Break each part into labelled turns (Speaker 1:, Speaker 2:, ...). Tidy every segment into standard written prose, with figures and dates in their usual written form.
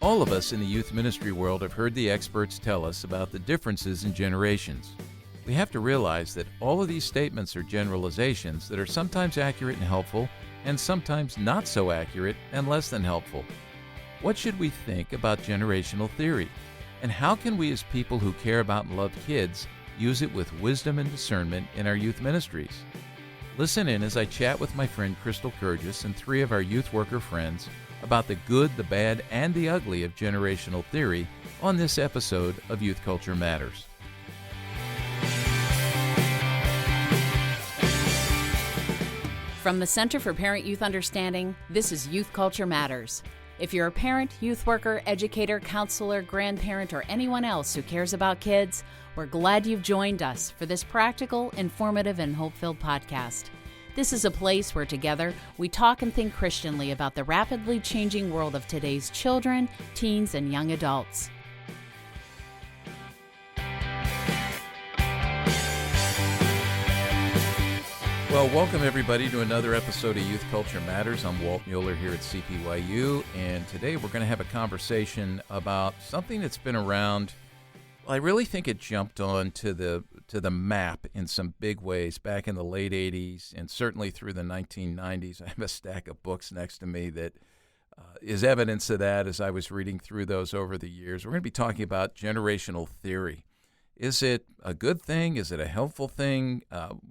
Speaker 1: All of us in the youth ministry world have heard the experts tell us about the differences in generations. We have to realize that all of these statements are generalizations that are sometimes accurate and helpful, and sometimes not so accurate and less than helpful. What should we think about generational theory? And how can we as people who care about and love kids use it with wisdom and discernment in our youth ministries? Listen in as I chat with my friend Crystal Kirgiss and three of our youth worker friends about the good, the bad, and the ugly of generational theory on this episode of Youth Culture Matters.
Speaker 2: From the Center for Parent-Youth Understanding, this is Youth Culture Matters. If you're a parent, youth worker, educator, counselor, grandparent, or anyone else who cares about kids, we're glad you've joined us for this practical, informative, and hope-filled podcast. This is a place where together we talk and think Christianly about the rapidly changing world of today's children, teens, and young adults.
Speaker 1: Well, welcome everybody to another episode of Youth Culture Matters. I'm Walt Mueller here at CPYU, and today we're going to have a conversation about something that's been around. Well, I really think it jumped on to the map in some big ways back in the late 80s and certainly through the 1990s. I have a stack of books next to me that is evidence of that as I was reading through those over the years. We're going to be talking about generational theory. Is it a good thing? Is it a helpful thing?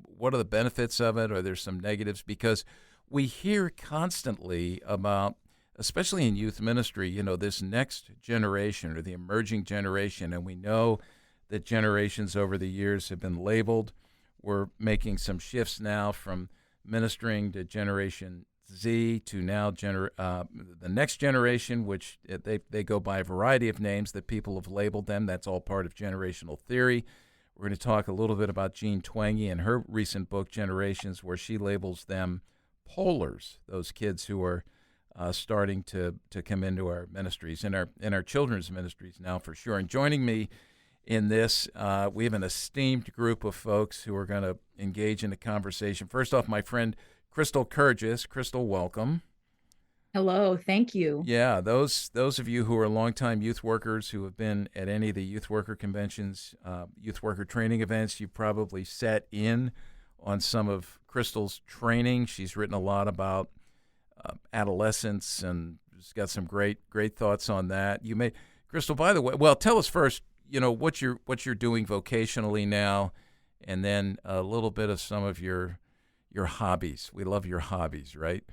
Speaker 1: What are the benefits of it? Are there some negatives? Because we hear constantly about, especially in youth ministry, this next generation or the emerging generation, and we know that generations over the years have been labeled. We're making some shifts now from ministering to Generation Z to now the next generation, which they go by a variety of names that people have labeled them. That's all part of generational theory. We're going to talk a little bit about Jean Twenge and her recent book, Generations, where she labels them polars, those kids who are starting to come into our ministries, in our children's ministries now for sure. And joining me in this, we have an esteemed group of folks who are going to engage in the conversation. First off, my friend Crystal Kirgiss. Crystal, welcome.
Speaker 3: Hello, thank you.
Speaker 1: Yeah, those of you who are longtime youth workers who have been at any of the youth worker conventions, youth worker training events, you've probably sat in on some of Crystal's training. She's written a lot about adolescence and she's got some great thoughts on that. Crystal, by the way, well, tell us first, what you're doing vocationally now, and then a little bit of some of your hobbies. We love your hobbies, right?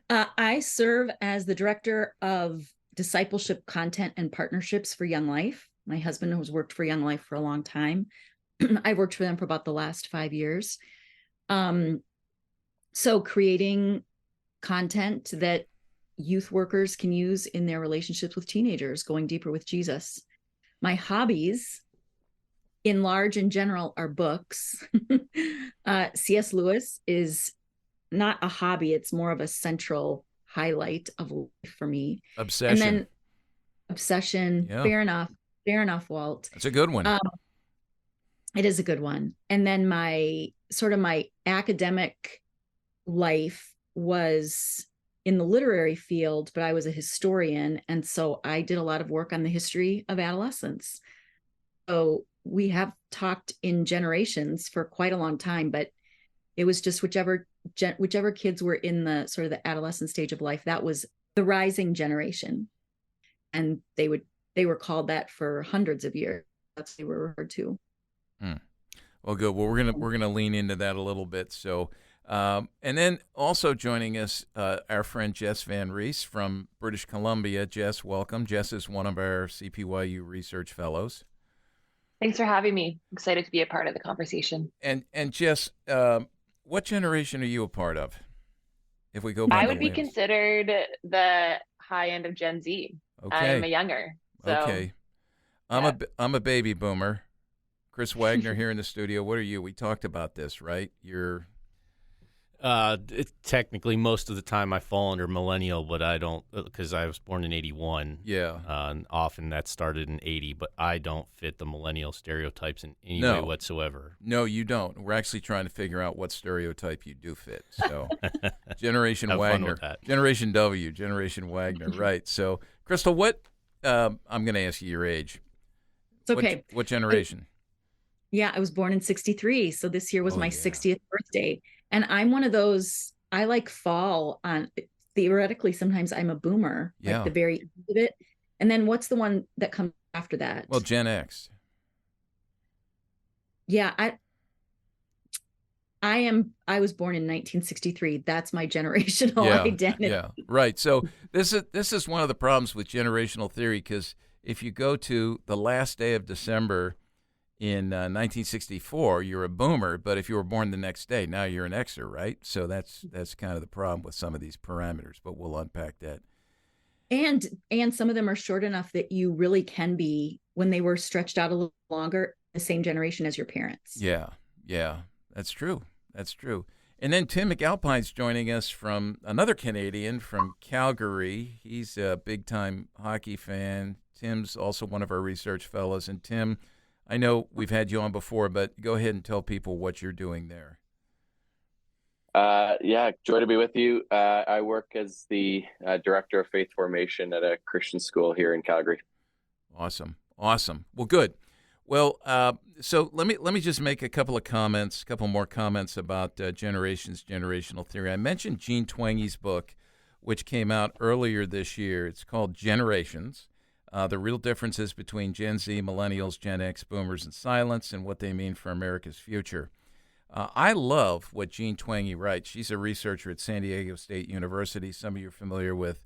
Speaker 3: I serve as the director of discipleship content and partnerships for Young Life. My husband has worked for Young Life for a long time. I've worked for them for about the last 5 years. So creating content that youth workers can use in their relationships with teenagers, going deeper with Jesus. My hobbies, in large and general, are books. C.S. Lewis is not a hobby. It's more of a central highlight of life for me.
Speaker 1: Obsession.
Speaker 3: And then obsession. Yeah. Fair enough, Walt.
Speaker 1: That's a good one.
Speaker 3: It is a good one. And then my academic life was in the literary field, but I was a historian. And so I did a lot of work on the history of adolescence. So we have talked in generations for quite a long time, but it was just whichever kids were in the sort of the adolescent stage of life, that was the rising generation. And they were called that for hundreds of years. That's what they were referred to.
Speaker 1: Well, good. Well, we're gonna lean into that a little bit. So, and then also joining us, our friend Jess Van Rees from British Columbia. Jess, welcome. Jess is one of our CPYU research fellows.
Speaker 4: Thanks for having me. Excited to be a part of the conversation.
Speaker 1: And Jess, what generation are you a part of? If we go by
Speaker 4: I would be considered the high end of Gen Z. Okay. I'm a younger. So.
Speaker 1: Okay. I'm a baby boomer. Chris Wagner here in the studio. What are you? We talked about this, right? You're
Speaker 5: Technically, most of the time I fall under millennial, but I don't, because I was born in 81.
Speaker 1: Yeah.
Speaker 5: And often that started in 80, but I don't fit the millennial stereotypes in any way whatsoever.
Speaker 1: No, you don't. We're actually trying to figure out what stereotype you do fit. So, Generation
Speaker 5: Have
Speaker 1: Wagner,
Speaker 5: fun with that.
Speaker 1: Generation W, Generation Wagner, right? So, Crystal, what? I'm going to ask you your age.
Speaker 3: It's okay.
Speaker 1: What generation?
Speaker 3: I was born in 63. So this year was my 60th birthday. And I'm one of those, I like fall on, theoretically, sometimes I'm a boomer, like the very end of it. And then what's the one that comes after that?
Speaker 1: Well, Gen X.
Speaker 3: Yeah, I was born in 1963. That's my generational identity.
Speaker 1: Yeah, right. So this is one of the problems with generational theory, because if you go to the last day of December in 1964, you're a boomer, but if you were born the next day, now you're an Xer, right? So that's kind of the problem with some of these parameters, but we'll unpack that.
Speaker 3: And some of them are short enough that you really can be, when they were stretched out a little longer, the same generation as your parents.
Speaker 1: Yeah, that's true. And then Tim McAlpine's joining us, from another Canadian from Calgary. He's a big-time hockey fan. Tim's also one of our research fellows. And Tim, I know we've had you on before, but go ahead and tell people what you're doing there.
Speaker 6: Joy to be with you. I work as the director of faith formation at a Christian school here in Calgary.
Speaker 1: Awesome. Well, good. Well, so let me just make a couple more comments about generational theory. I mentioned Jean Twenge's book, which came out earlier this year. It's called Generations. The real differences between Gen Z, millennials, Gen X, boomers, and silents, and what they mean for America's future. I love what Jean Twenge writes. She's a researcher at San Diego State University. Some of you are familiar with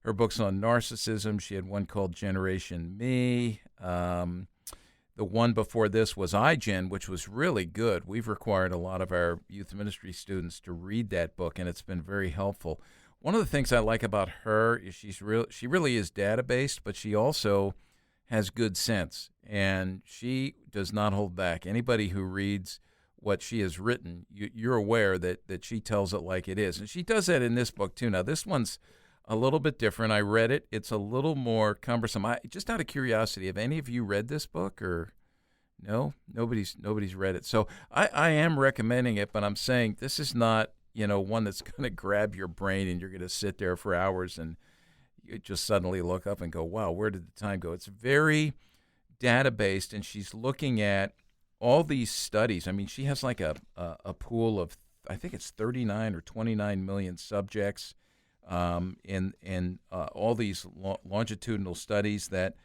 Speaker 1: her books on narcissism. She had one called Generation Me. The one before this was iGen, which was really good. We've required a lot of our youth ministry students to read that book, and it's been very helpful. One of the things I like about her is she really is data-based, but she also has good sense, and she does not hold back. Anybody who reads what she has written, you're aware that she tells it like it is. And she does that in this book, too. Now, this one's a little bit different. I read it. It's a little more cumbersome. Just out of curiosity, have any of you read this book, or no? Nobody's read it. So I am recommending it, but I'm saying this is not, one that's going to grab your brain and you're going to sit there for hours and you just suddenly look up and go, wow, where did the time go? It's very data-based, and she's looking at all these studies. I mean, she has like a pool of, I think it's 39 or 29 million subjects in all these longitudinal studies that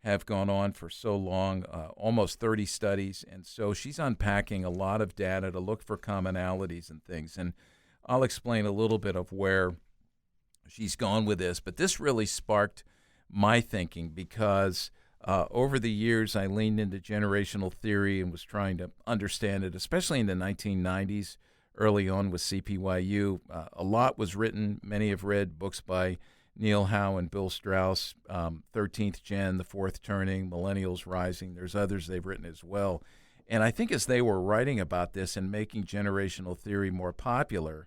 Speaker 1: have gone on for so long, almost 30 studies. And so she's unpacking a lot of data to look for commonalities and things. And I'll explain a little bit of where she's gone with this. But this really sparked my thinking, because over the years I leaned into generational theory and was trying to understand it, especially in the 1990s, early on with CPYU. A lot was written. Many have read books by Neil Howe and Bill Strauss, 13th Gen, The Fourth Turning, Millennials Rising. There's others they've written as well. And I think as they were writing about this and making generational theory more popular,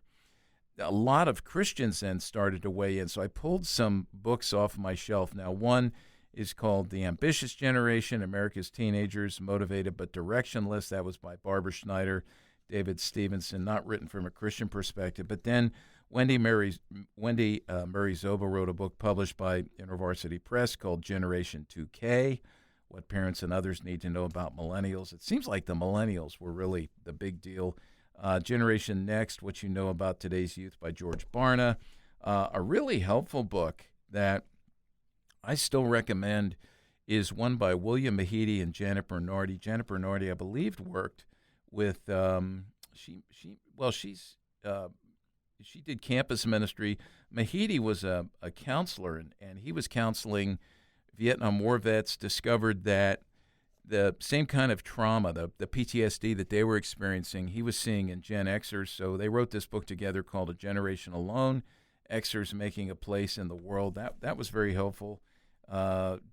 Speaker 1: a lot of Christians then started to weigh in. So I pulled some books off my shelf. Now, one is called The Ambitious Generation, America's Teenagers, Motivated but Directionless. That was by Barbara Schneider, David Stevenson, not written from a Christian perspective. But then Wendy Murray Zoba wrote a book published by InterVarsity Press called Generation 2K, What Parents and Others Need to Know About Millennials. It seems like the millennials were really the big deal. Generation Next, What You Know About Today's Youth by George Barna. A really helpful book that I still recommend is one by William Mahidi and Janet Bernardi. Janet Bernardi, I believe, worked with she did campus ministry. Mahidi was a counselor, and he was counseling Vietnam War vets, discovered that the same kind of trauma, the PTSD that they were experiencing, he was seeing in Gen Xers. So they wrote this book together called A Generation Alone, Xers Making a Place in the World. That was very helpful.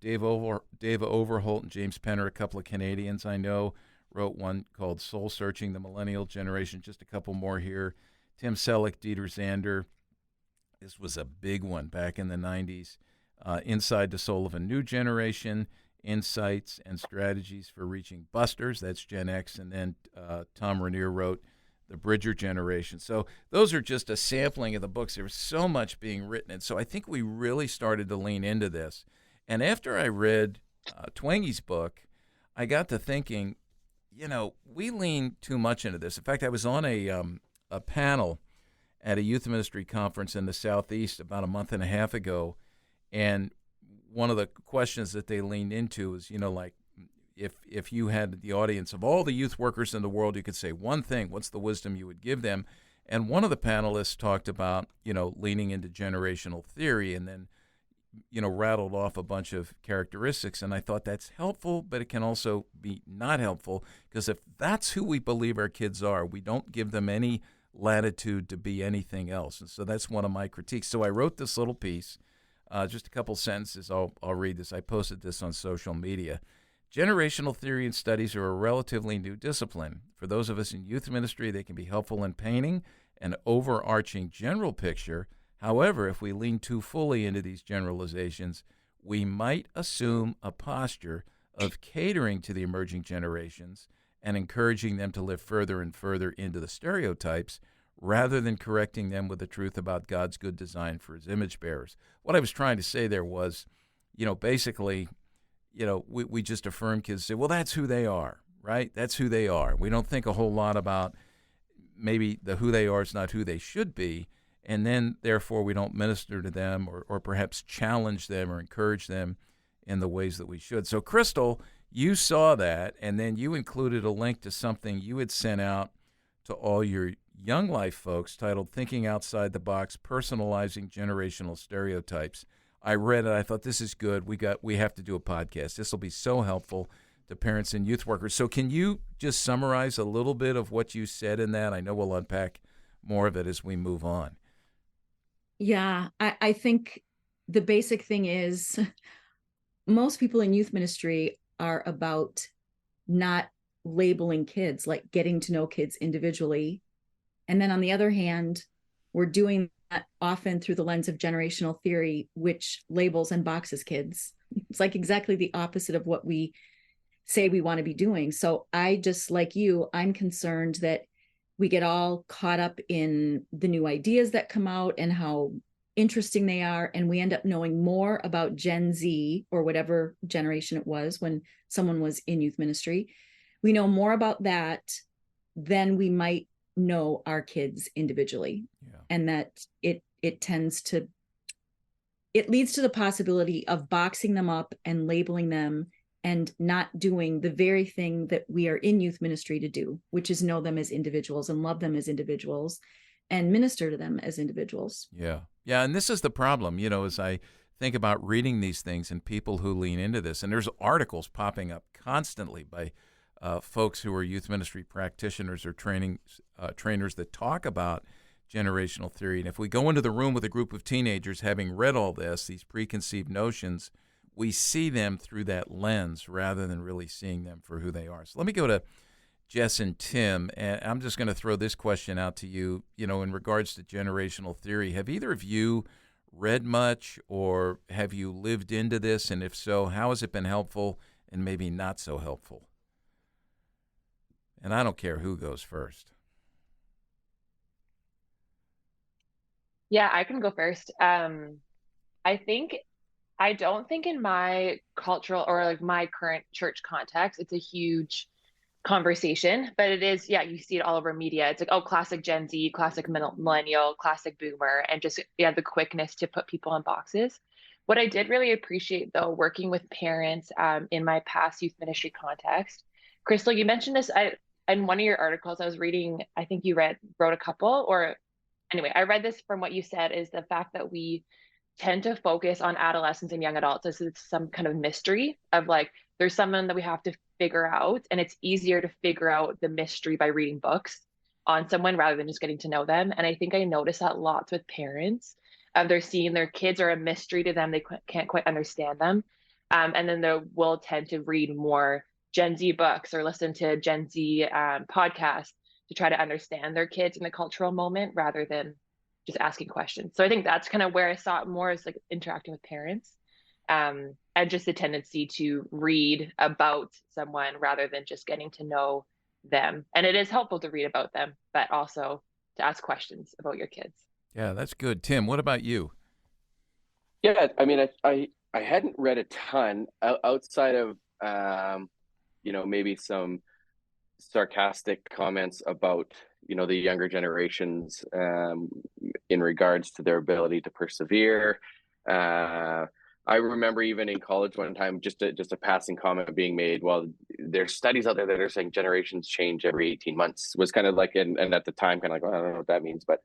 Speaker 1: Dave Overholt and James Penner, a couple of Canadians I know, wrote one called Soul Searching the Millennial Generation. Just a couple more here. Tim Selleck, Dieter Zander. This was a big one back in the 90s. Inside the Soul of a New Generation, Insights and Strategies for Reaching Busters. That's Gen X. And then Tom Rainier wrote The Bridger Generation. So those are just a sampling of the books. There was so much being written. And so I think we really started to lean into this. And after I read Twangy's book, I got to thinking, we lean too much into this. In fact, I was on a panel at a youth ministry conference in the Southeast about a month and a half ago, and one of the questions that they leaned into is, like, if you had the audience of all the youth workers in the world, you could say one thing, what's the wisdom you would give them? And one of the panelists talked about, leaning into generational theory, and then, rattled off a bunch of characteristics. And I thought that's helpful, but it can also be not helpful, because if that's who we believe our kids are, we don't give them any latitude to be anything else. And so that's one of my critiques. So I wrote this little piece, just a couple sentences. I'll read this. I posted this on social media. Generational theory and studies are a relatively new discipline. For those of us in youth ministry, they can be helpful in painting an overarching general picture. However, if we lean too fully into these generalizations, we might assume a posture of catering to the emerging generations and encouraging them to live further and further into the stereotypes, rather than correcting them with the truth about God's good design for his image bearers. What I was trying to say there was, basically, we just affirm kids, say, well, that's who they are, right? That's who they are. We don't think a whole lot about maybe the who they are is not who they should be, and then, therefore, we don't minister to them or perhaps challenge them or encourage them in the ways that we should. So, Crystal, you saw that, and then you included a link to something you had sent out to all your Young Life folks titled Thinking Outside the Box, Personalizing Generational Stereotypes. I read it. I thought, this is good. We have to do a podcast. This will be so helpful to parents and youth workers. So can you just summarize a little bit of what you said in that? I know we'll unpack more of it as we move on.
Speaker 3: Yeah, I think the basic thing is most people in youth ministry are about not labeling kids, like getting to know kids individually. And then on the other hand, we're doing that often through the lens of generational theory, which labels and boxes kids. It's like exactly the opposite of what we say we want to be doing. So I just, like you, I'm concerned that we get all caught up in the new ideas that come out and how interesting they are. And we end up knowing more about Gen Z or whatever generation it was when someone was in youth ministry. We know more about that than we might know our kids individually. Yeah. And that it leads to the possibility of boxing them up and labeling them and not doing the very thing that we are in youth ministry to do, which is know them as individuals and love them as individuals and minister to them as individuals.
Speaker 1: Yeah. Yeah. And this is the problem, as I think about reading these things and people who lean into this, and there's articles popping up constantly by folks who are youth ministry practitioners or trainers that talk about generational theory. And if we go into the room with a group of teenagers having read all this, these preconceived notions, we see them through that lens rather than really seeing them for who they are. So let me go to Jess and Tim, and I'm just going to throw this question out to you, in regards to generational theory. Have either of you read much, or have you lived into this? And if so, how has it been helpful and maybe not so helpful? And I don't care who goes first.
Speaker 4: Yeah, I can go first. I don't think in my cultural or like my current church context, it's a huge conversation, but it is, yeah, you see it all over media. It's like, oh, classic Gen Z, classic millennial, classic boomer, and just, yeah, the quickness to put people in boxes. What I did really appreciate, though, working with parents in my past youth ministry context, Crystal, you mentioned this in one of your articles I was reading. I think you wrote a couple, or anyway, I read this from what you said, is the fact that we tend to focus on adolescents and young adults as it's some kind of mystery of like, there's someone that we have to figure out, and it's easier to figure out the mystery by reading books on someone rather than just getting to know them. And I think I notice that lots with parents. They're seeing their kids are a mystery to them. They can't quite understand them. And then they will tend to read more Gen Z books or listen to Gen Z podcasts to try to understand their kids in the cultural moment rather than just asking questions. So I think that's kind of where I saw it more as like interacting with parents, and just the tendency to read about someone rather than just getting to know them. And it is helpful to read about them, but also to ask questions about your kids.
Speaker 1: Yeah, that's good. Tim, what about you?
Speaker 6: Yeah, I mean, I hadn't read a ton outside of maybe some sarcastic comments about the younger generations in regards to their ability to persevere. I remember even in college one time, just a passing comment being made. Well, there's studies out there that are saying generations change every 18 months. Was kind of like, and at the time, kind of like, well, I don't know what that means, but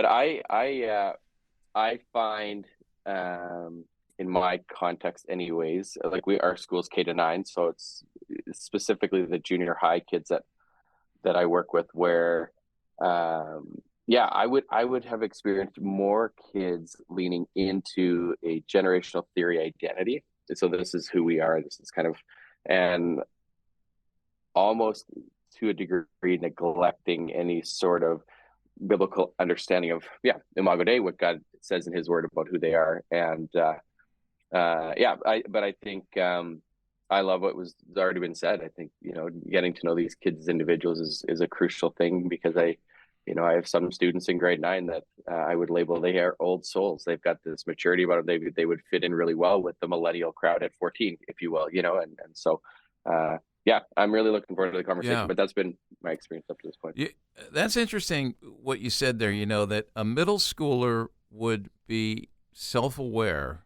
Speaker 6: I find in my context, anyways, like our school's K-9, so it's specifically the junior high kids that I work with, where I would have experienced more kids leaning into a generational theory identity. So this is who we are. This is kind of, and almost to a degree neglecting any sort of biblical understanding of Imago Dei, what God says in His Word about who they are. And I think I love what was already been said. I think getting to know these kids as individuals is a crucial thing, because I have some students in grade 9 that I would label they are old souls. They've got this maturity about them. They would fit in really well with the millennial crowd at 14, if you will. And so. I'm really looking forward to the conversation, but that's been my experience up to this point.
Speaker 1: Yeah, that's interesting what you said there, that a middle schooler would be self-aware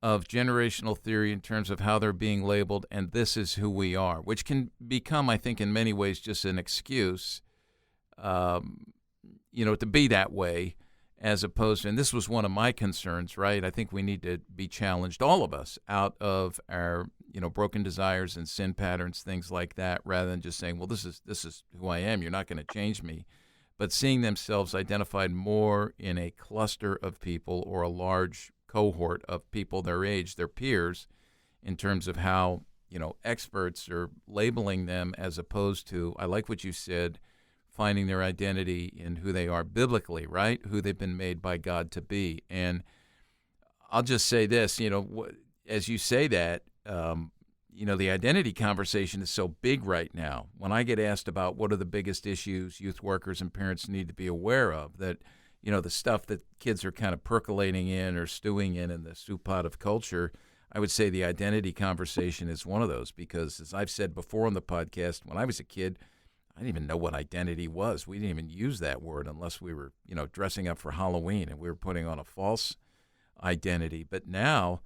Speaker 1: of generational theory in terms of how they're being labeled, and this is who we are, which can become, I think, in many ways just an excuse, to be that way, as opposed to, and this was one of my concerns, right? I think we need to be challenged, all of us, out of our broken desires and sin patterns, things like that, rather than just saying, well, this is who I am. You're not going to change me. But seeing themselves identified more in a cluster of people or a large cohort of people their age, their peers, in terms of how, experts are labeling them, as opposed to, I like what you said, finding their identity in who they are biblically, right? Who they've been made by God to be. And I'll just say this, as you say that, the identity conversation is so big right now. When I get asked about what are the biggest issues youth workers and parents need to be aware of, that, the stuff that kids are kind of percolating in or stewing in the soup pot of culture, I would say the identity conversation is one of those, because as I've said before on the podcast, when I was a kid, I didn't even know what identity was. We didn't even use that word unless we were, dressing up for Halloween and we were putting on a false identity. But now,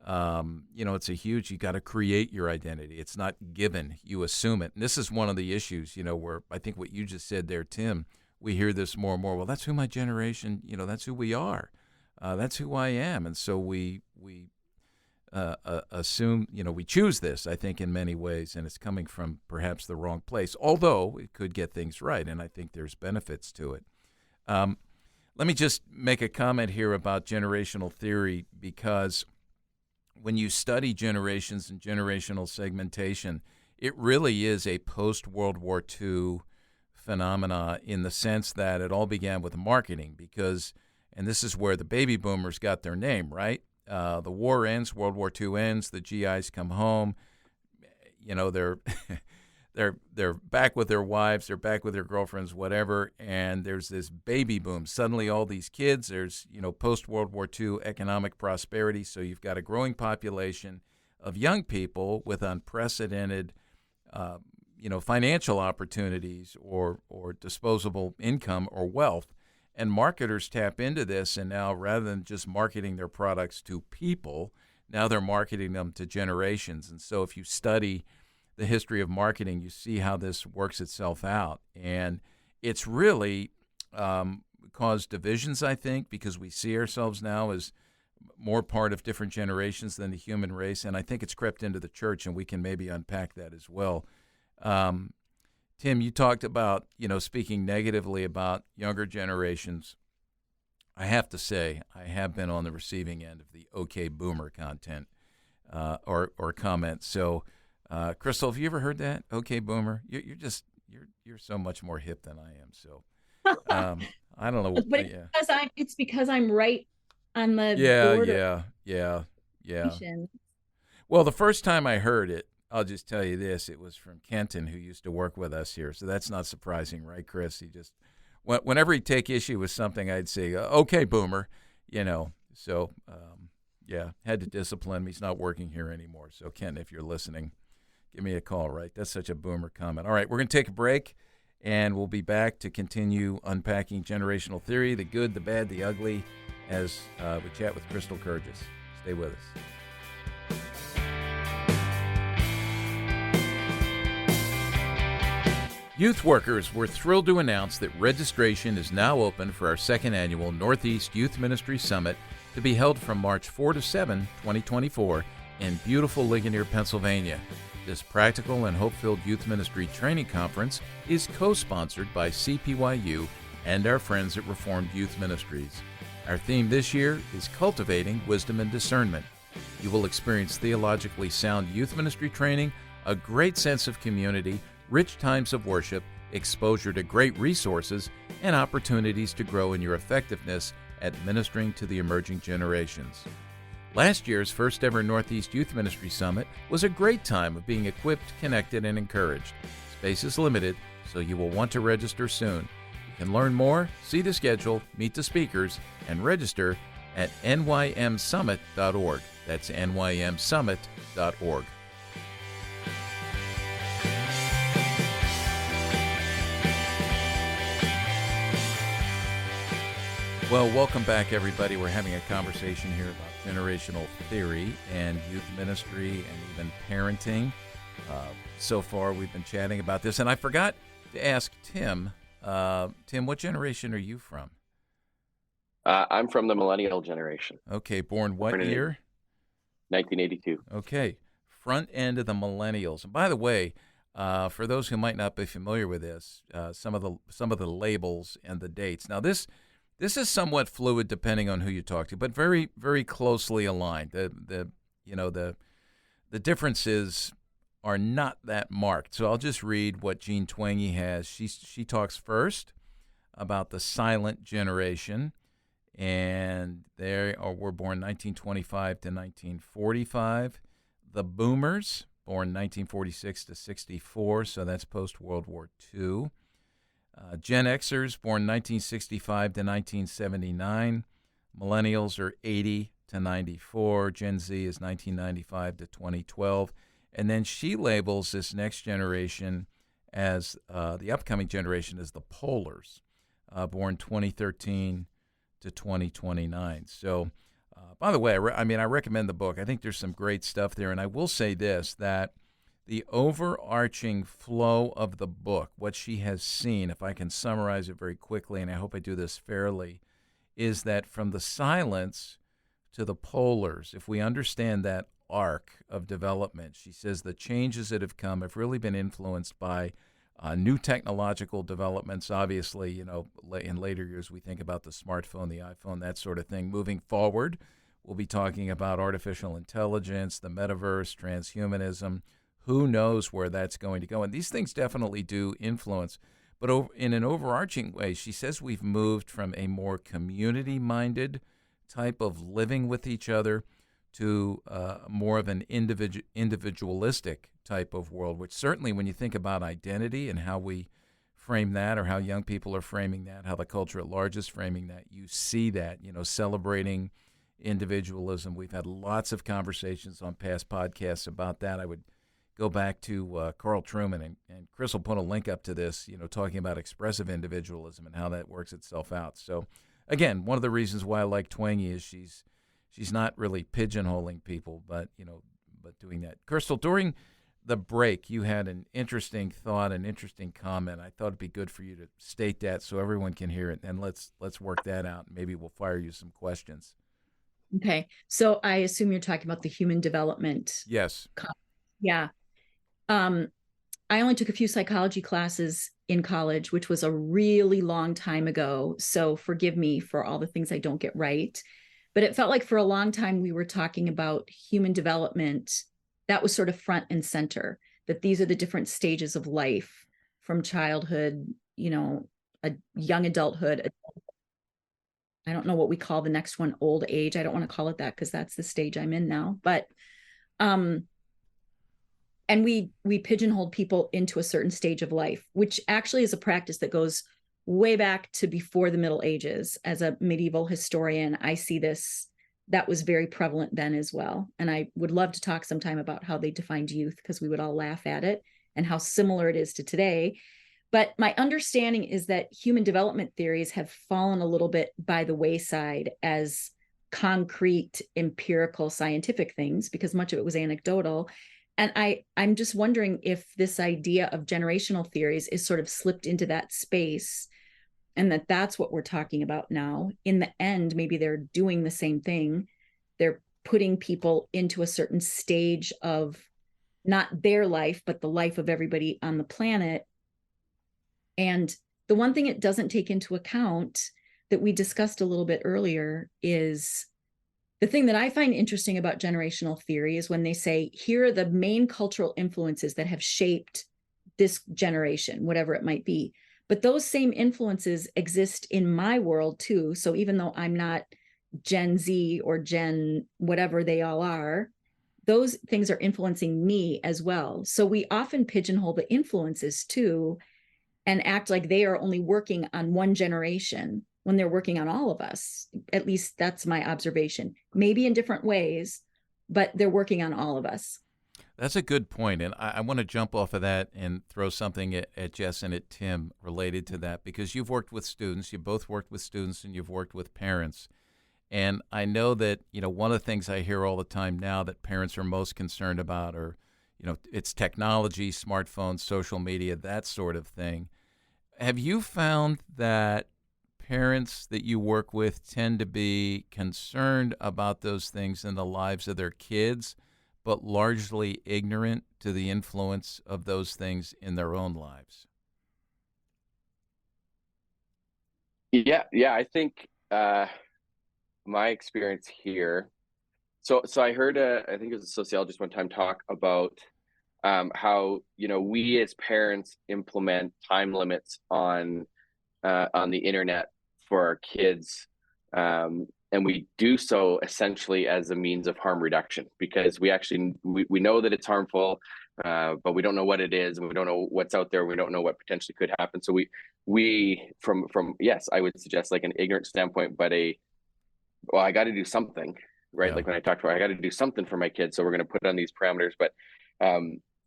Speaker 1: it's a huge, you got to create your identity. It's not given, you assume it. And this is one of the issues, where I think what you just said there, Tim, we hear this more and more. Well, that's who my generation, that's who we are. That's who I am. And so we assume, we choose this, I think, in many ways, and it's coming from perhaps the wrong place, although it could get things right, and I think there's benefits to it. Let me just make a comment here about generational theory, because when you study generations and generational segmentation, it really is a post-World War II phenomena, in the sense that it all began with marketing, because, and this is where the baby boomers got their name, right? The war ends, World War II ends, the GIs come home, they're back with their wives, they're back with their girlfriends, whatever, and there's this baby boom. Suddenly all these kids, there's, post-World War II economic prosperity, so you've got a growing population of young people with unprecedented, financial opportunities or disposable income or wealth. And marketers tap into this, and now rather than just marketing their products to people, now they're marketing them to generations. And so if you study the history of marketing, you see how this works itself out. And it's really caused divisions, I think, because we see ourselves now as more part of different generations than the human race. And I think it's crept into the church, and we can maybe unpack that as well. Tim, you talked about, speaking negatively about younger generations. I have to say, I have been on the receiving end of the OK Boomer content or comments. So, Crystal, have you ever heard that? OK Boomer? You're just, you're so much more hip than I am. So I don't know.
Speaker 3: But it's because I'm right on the border.
Speaker 1: Yeah. Well, the first time I heard it, I'll just tell you this: it was from Kenton, who used to work with us here. So that's not surprising, right, Chris? He just whenever he'd take issue with something, I'd say, "Okay, boomer," So had to discipline him. He's not working here anymore. So Ken, if you're listening, give me a call. Right? That's such a boomer comment. All right, we're going to take a break, and we'll be back to continue unpacking generational theory, the good, the bad, the ugly, as we chat with Crystal Kirgiss. Stay with us. Youth workers, we're thrilled to announce that registration is now open for our second annual Northeast Youth Ministry Summit to be held from March 4 to 7, 2024 in beautiful Ligonier, Pennsylvania. This practical and hope-filled youth ministry training conference is co-sponsored by CPYU and our friends at Reformed Youth Ministries. Our theme this year is Cultivating Wisdom and Discernment. You will experience theologically sound youth ministry training, a great sense of community, rich times of worship, exposure to great resources, and opportunities to grow in your effectiveness at ministering to the emerging generations. Last year's first ever Northeast Youth Ministry Summit was a great time of being equipped, connected, and encouraged. Space is limited, so you will want to register soon. You can learn more, see the schedule, meet the speakers, and register at nymsummit.org. That's nymsummit.org. Well, welcome back, everybody. We're having a conversation here about generational theory and youth ministry and even parenting. So far, we've been chatting about this. And I forgot to ask Tim. Tim, what generation are you from?
Speaker 6: I'm from the millennial generation.
Speaker 1: Okay, born what year?
Speaker 6: 1982.
Speaker 1: Okay, front end of the millennials. And by the way, for those who might not be familiar with this, some of the labels and the dates. Now, this is somewhat fluid depending on who you talk to, but very, very closely aligned. The differences are not that marked. So I'll just read what Jean Twenge has. She talks first about the silent generation, and they were born 1925 to 1945. The boomers, born 1946 to 64, so that's post-World War II. Gen Xers, born 1965 to 1979. Millennials are 80 to 94. Gen Z is 1995 to 2012. And then she labels this next generation as the upcoming generation as the Polars, born 2013 to 2029. So, by the way, I recommend the book. I think there's some great stuff there. And I will say this, that the overarching flow of the book, what she has seen, if I can summarize it very quickly, and I hope I do this fairly, is that from the silence to the polars, if we understand that arc of development, she says the changes that have come have really been influenced by new technological developments. Obviously, in later years, we think about the smartphone, the iPhone, that sort of thing. Moving forward, we'll be talking about artificial intelligence, the metaverse, transhumanism. Who knows where that's going to go? And these things definitely do influence. But in an overarching way, she says we've moved from a more community-minded type of living with each other to more of an individualistic type of world, which certainly when you think about identity and how we frame that, or how young people are framing that, how the culture at large is framing that, you see that, celebrating individualism. We've had lots of conversations on past podcasts about that. I would go back to Carl Trueman, and Chris will put a link up to this, talking about expressive individualism and how that works itself out. So, again, one of the reasons why I like Twenge is she's not really pigeonholing people, but doing that. Crystal, during the break, you had an interesting thought, an interesting comment. I thought it'd be good for you to state that so everyone can hear it, and let's work that out. Maybe we'll fire you some questions.
Speaker 3: Okay, so I assume you're talking about the human development.
Speaker 1: Yes.
Speaker 3: Yeah. I only took a few psychology classes in college, which was a really long time ago. So forgive me for all the things I don't get right. But it felt like for a long time we were talking about human development. That was sort of front and center, that these are the different stages of life from childhood, a young adulthood. I don't know what we call the next one, old age. I don't want to call it that because that's the stage I'm in now. But and we pigeonholed people into a certain stage of life, which actually is a practice that goes way back to before the Middle Ages. As a medieval historian, I see this. That was very prevalent then as well. And I would love to talk sometime about how they defined youth, because we would all laugh at it and how similar it is to today. But my understanding is that human development theories have fallen a little bit by the wayside as concrete, empirical, scientific things, because much of it was anecdotal. And I'm just wondering if this idea of generational theories is sort of slipped into that space, and that's what we're talking about now. In the end, maybe they're doing the same thing. They're putting people into a certain stage of not their life, but the life of everybody on the planet. And the one thing it doesn't take into account that we discussed a little bit earlier is the thing that I find interesting about generational theory is when they say, here are the main cultural influences that have shaped this generation, whatever it might be. But those same influences exist in my world too. So even though I'm not Gen Z or Gen whatever they all are, those things are influencing me as well. So we often pigeonhole the influences too and act like they are only working on one generation when they're working on all of us. At least that's my observation. Maybe in different ways, but they're working on all of us.
Speaker 1: That's a good point. And I want to jump off of that and throw something at Jess and at Tim related to that, because you've worked with students, you've both worked with students, and you've worked with parents. And I know that, one of the things I hear all the time now that parents are most concerned about are, it's technology, smartphones, social media, that sort of thing. Have you found that parents that you work with tend to be concerned about those things in the lives of their kids, but largely ignorant to the influence of those things in their own lives?
Speaker 6: Yeah, I think my experience here. So I heard I think it was a sociologist one time talk about how we as parents implement time limits on the internet for our kids, and we do so essentially as a means of harm reduction, because we know that it's harmful, but we don't know what it is, and we don't know what's out there. We don't know what potentially could happen. So we from yes, I would suggest like an ignorant standpoint, but I got to do something, right? Yeah. Like when I talked about, I got to do something for my kids, so we're going to put on these parameters. But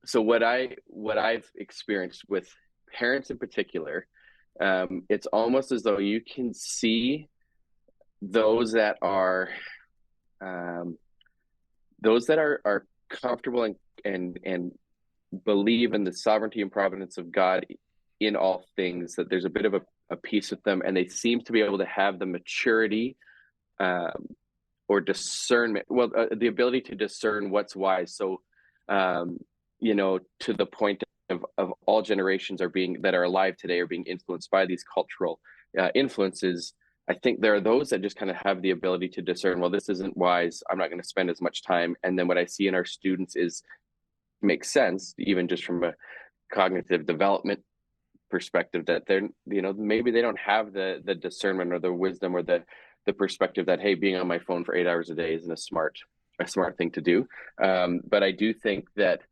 Speaker 6: so what I've experienced with parents in particular, it's almost as though you can see those that are comfortable and believe in the sovereignty and providence of God in all things, that there's a bit of a peace with them, and they seem to be able to have the maturity or discernment, the ability to discern what's wise. So to the point of all generations that are alive today are being influenced by these cultural influences. I think there are those that just kind of have the ability to discern, well, this isn't wise, I'm not going to spend as much time. And then what I see in our students makes sense, even just from a cognitive development perspective, that they're, maybe they don't have the discernment or the wisdom or the perspective that, hey, being on my phone for 8 hours a day isn't a smart thing to do. But I do think that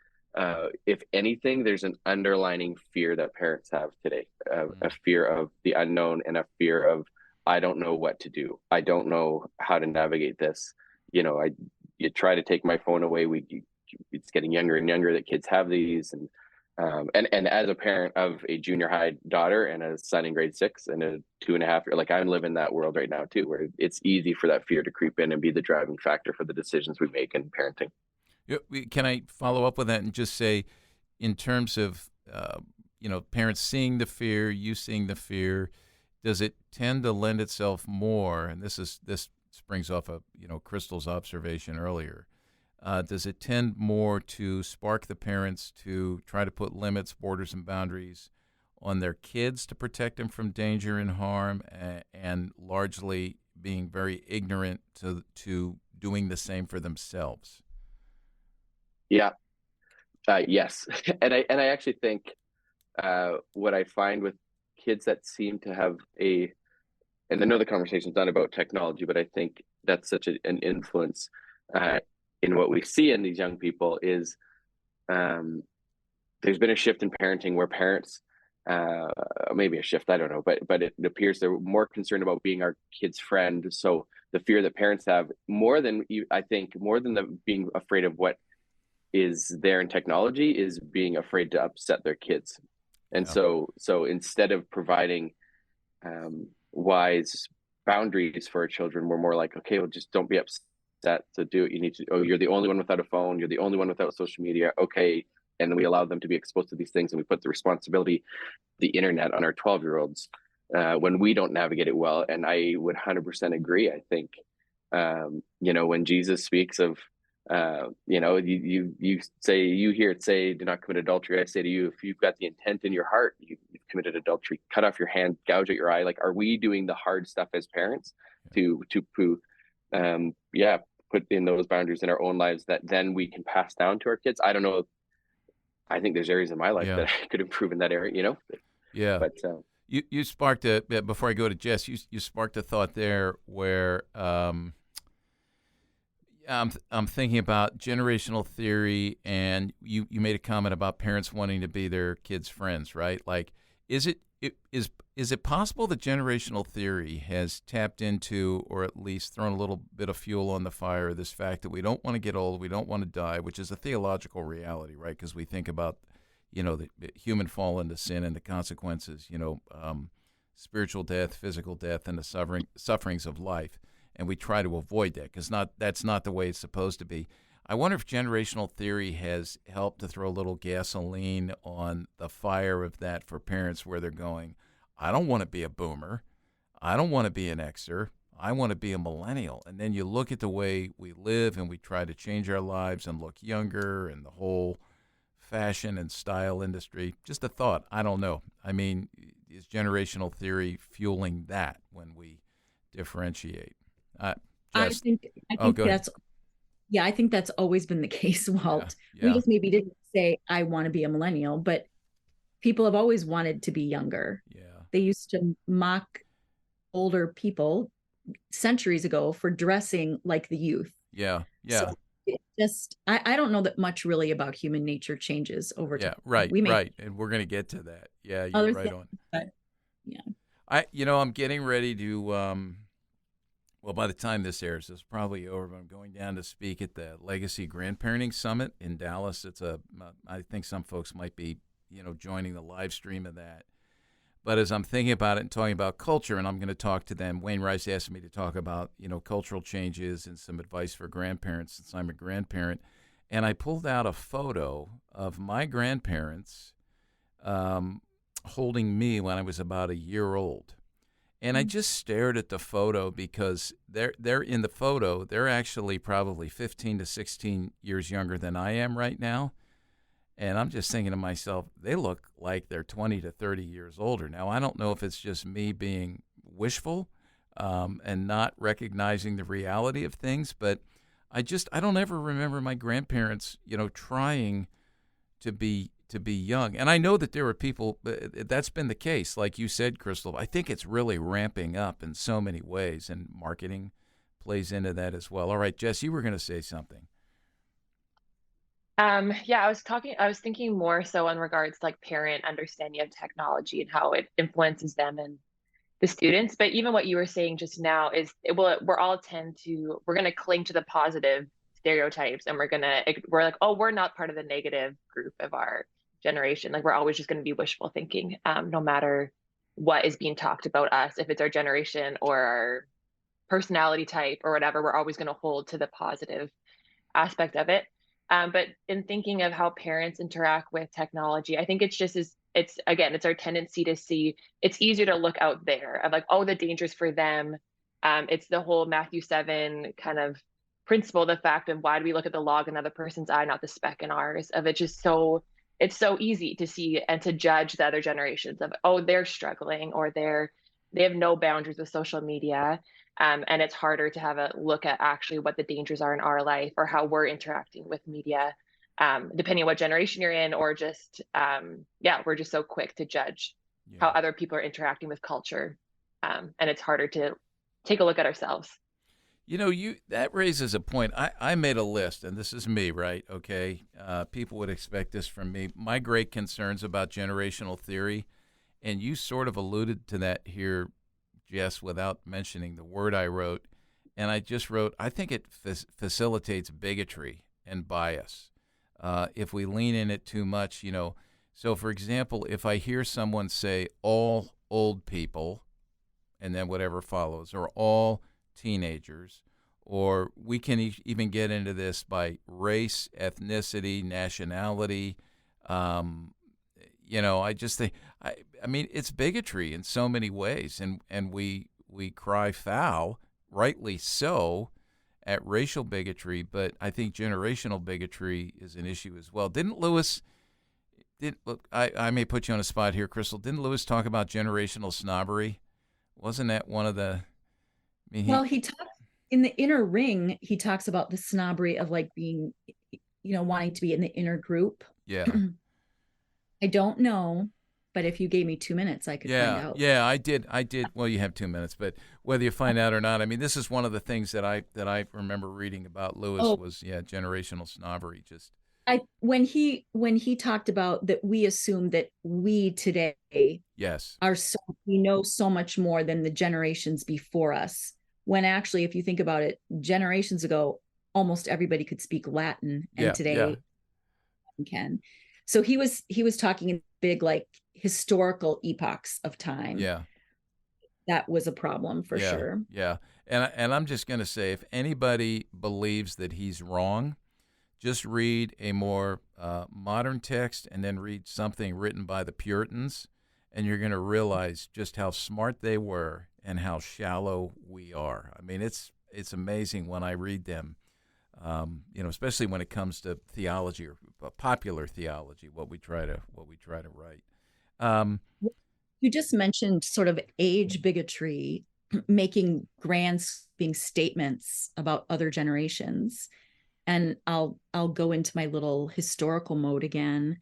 Speaker 6: if anything, there's an underlining fear that parents have today, a fear of the unknown and a fear of, I don't know what to do. I don't know how to navigate this. You try to take my phone away. It's getting younger and younger that kids have these. And as a parent of a junior high daughter and a son in grade 6 and a 2.5 year, like I'm living that world right now too, where it's easy for that fear to creep in and be the driving factor for the decisions we make in parenting.
Speaker 1: Can I follow up with that and just say, in terms of, parents seeing the fear, you seeing the fear, does it tend to lend itself more, and this springs off of, Crystal's observation earlier, does it tend more to spark the parents to try to put limits, borders, and boundaries on their kids to protect them from danger and harm, and largely being very ignorant to doing the same for themselves?
Speaker 6: Yeah. Yes. And I actually think what I find with kids that seem to have and I know the conversation's not about technology, but I think that's such an influence in what we see in these young people is there's been a shift in parenting where parents, maybe a shift, I don't know, but it appears they're more concerned about being our kid's friend. So the fear that parents have more than being afraid of what is there in technology is being afraid to upset their kids. And so instead of providing wise boundaries for our children, we're more like, okay, well, just don't be upset to do what you need to. Oh, you're the only one without a phone. You're the only one without social media. Okay. And we allow them to be exposed to these things, and we put the responsibility, the internet, on our 12-year-olds when we don't navigate it well. And I would 100% agree. I think, when Jesus speaks of, you say, you hear it say, do not commit adultery. I say to you, if you've got the intent in your heart, you've committed adultery. Cut off your hand, gouge out your eye. Like, are we doing the hard stuff as parents to put in those boundaries in our own lives that then we can pass down to our kids? I don't know. I think there's areas in my life that I could improve in that area,
Speaker 1: Yeah.
Speaker 6: But
Speaker 1: you sparked before I go to Jess, you sparked a thought there where I'm thinking about generational theory, and you made a comment about parents wanting to be their kids' friends, right? Like, is it possible that generational theory has tapped into, or at least thrown a little bit of fuel on the fire, this fact that we don't want to get old, we don't want to die, which is a theological reality, right? Because we think about, the human fall into sin and the consequences, spiritual death, physical death, and the sufferings of life. And we try to avoid that because that's not the way it's supposed to be. I wonder if generational theory has helped to throw a little gasoline on the fire of that for parents, where they're going, I don't want to be a boomer. I don't want to be an Xer. I want to be a millennial. And then you look at the way we live and we try to change our lives and look younger, and the whole fashion and style industry. Just a thought. I don't know. I mean, is generational theory fueling that when we differentiate?
Speaker 3: I think I think that's always been the case, Walt.
Speaker 1: Yeah.
Speaker 3: We just maybe didn't say, I want to be a millennial, but people have always wanted to be younger.
Speaker 1: Yeah.
Speaker 3: They used to mock older people centuries ago for dressing like the youth.
Speaker 1: Yeah.
Speaker 3: So I don't know that much really about human nature changes over time.
Speaker 1: Yeah, right. And we're going to get to that. Yeah, you're right on.
Speaker 3: But, yeah.
Speaker 1: I'm getting ready to, by the time this airs, it's probably over, but I'm going down to speak at the Legacy Grandparenting Summit in Dallas. I think some folks might be, joining the live stream of that. But as I'm thinking about it and talking about culture, and I'm going to talk to them, Wayne Rice asked me to talk about, cultural changes and some advice for grandparents since I'm a grandparent. And I pulled out a photo of my grandparents holding me when I was about a year old. And I just stared at the photo because they're in the photo. They're actually probably 15 to 16 years younger than I am right now. And I'm just thinking to myself, they look like they're 20 to 30 years older. Now, I don't know if it's just me being wishful and not recognizing the reality of things, but I don't ever remember my grandparents, trying to be young. And I know that there are people, that's been the case. Like you said, Crystal, I think it's really ramping up in so many ways, and marketing plays into that as well. All right, Jess, you were going to say something.
Speaker 4: I was thinking more so in regards to like parent understanding of technology and how it influences them and the students. But even what you were saying just now is we're going to cling to the positive stereotypes, and we're like, oh, we're not part of the negative group of our generation. Like, we're always just going to be wishful thinking, no matter what is being talked about us. If it's our generation or our personality type or whatever, we're always going to hold to the positive aspect of it. But in thinking of how parents interact with technology, I think it's our tendency to see, it's easier to look out there of like, oh, the dangers for them. It's the whole Matthew 7 kind of principle, the fact of why do we look at the log in another person's eye, not the speck in ours, of it just it's so easy to see and to judge the other generations of, oh, they're struggling, or they have no boundaries with social media. And it's harder to have a look at actually what the dangers are in our life or how we're interacting with media. depending on what generation you're in, or just, we're just so quick to judge how other people are interacting with culture. And it's harder to take a look at ourselves.
Speaker 1: That raises a point. I made a list, and this is me, right? Okay. People would expect this from me. My great concerns about generational theory, and you sort of alluded to that here, Jess, without mentioning the word I wrote. And I just wrote, I think it facilitates bigotry and bias. If we lean in it too much, So, for example, if I hear someone say all old people, and then whatever follows, or all teenagers, or we can even get into this by race, ethnicity, nationality. I just think, I mean, it's bigotry in so many ways, and we cry foul, rightly so, at racial bigotry, but I think generational bigotry is an issue as well. I may put you on a spot here, Crystal. Didn't Lewis talk about generational snobbery? Wasn't that one of the?
Speaker 3: He talks in the inner ring. He talks about the snobbery of like being, wanting to be in the inner group.
Speaker 1: Yeah.
Speaker 3: I don't know, but if you gave me 2 minutes, I could find out.
Speaker 1: Yeah, I did. Well, you have 2 minutes, but whether you find out or not, I mean, this is one of the things that I remember reading about Lewis was generational snobbery. Just
Speaker 3: when he talked about that, we assume that we today we know so much more than the generations before us, when actually, if you think about it, generations ago almost everybody could speak Latin, and today can. So he was talking in big, like, historical epochs of time.
Speaker 1: Yeah,
Speaker 3: that was a problem for sure.
Speaker 1: Yeah, and I'm just going to say, if anybody believes that he's wrong, just read a more modern text and then read something written by the Puritans, and you're going to realize just how smart they were and how shallow we are. I mean, it's amazing when I read them, especially when it comes to theology or popular theology, what we try to write.
Speaker 3: You just mentioned sort of age bigotry, making grand sweeping statements about other generations. And I'll go into my little historical mode again.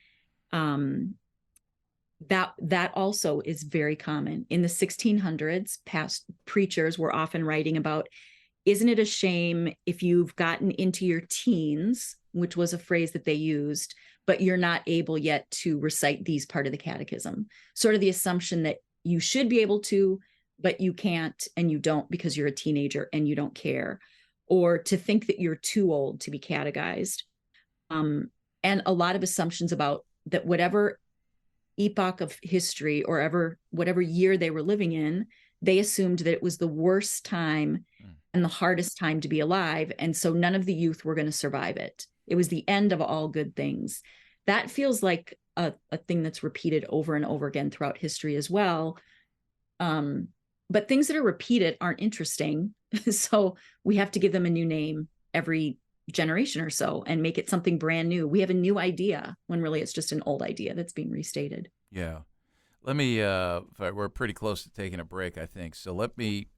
Speaker 3: That also is very common. In the 1600s, past preachers were often writing about, isn't it a shame if you've gotten into your teens, which was a phrase that they used, but you're not able yet to recite these part of the catechism? Sort of the assumption that you should be able to, but you can't, and you don't because you're a teenager and you don't care. Or to think that you're too old to be catechized. And a lot of assumptions about that, whatever epoch of history or whatever year they were living in, they assumed that it was the worst time and the hardest time to be alive. And so none of the youth were going to survive it. It was the end of all good things. That feels like a thing that's repeated over and over again throughout history as well. But things that are repeated aren't interesting. So we have to give them a new name every generation or so and make it something brand new. We have a new idea when really it's just an old idea that's being restated.
Speaker 1: Yeah. Let me, we're pretty close to taking a break, I think. So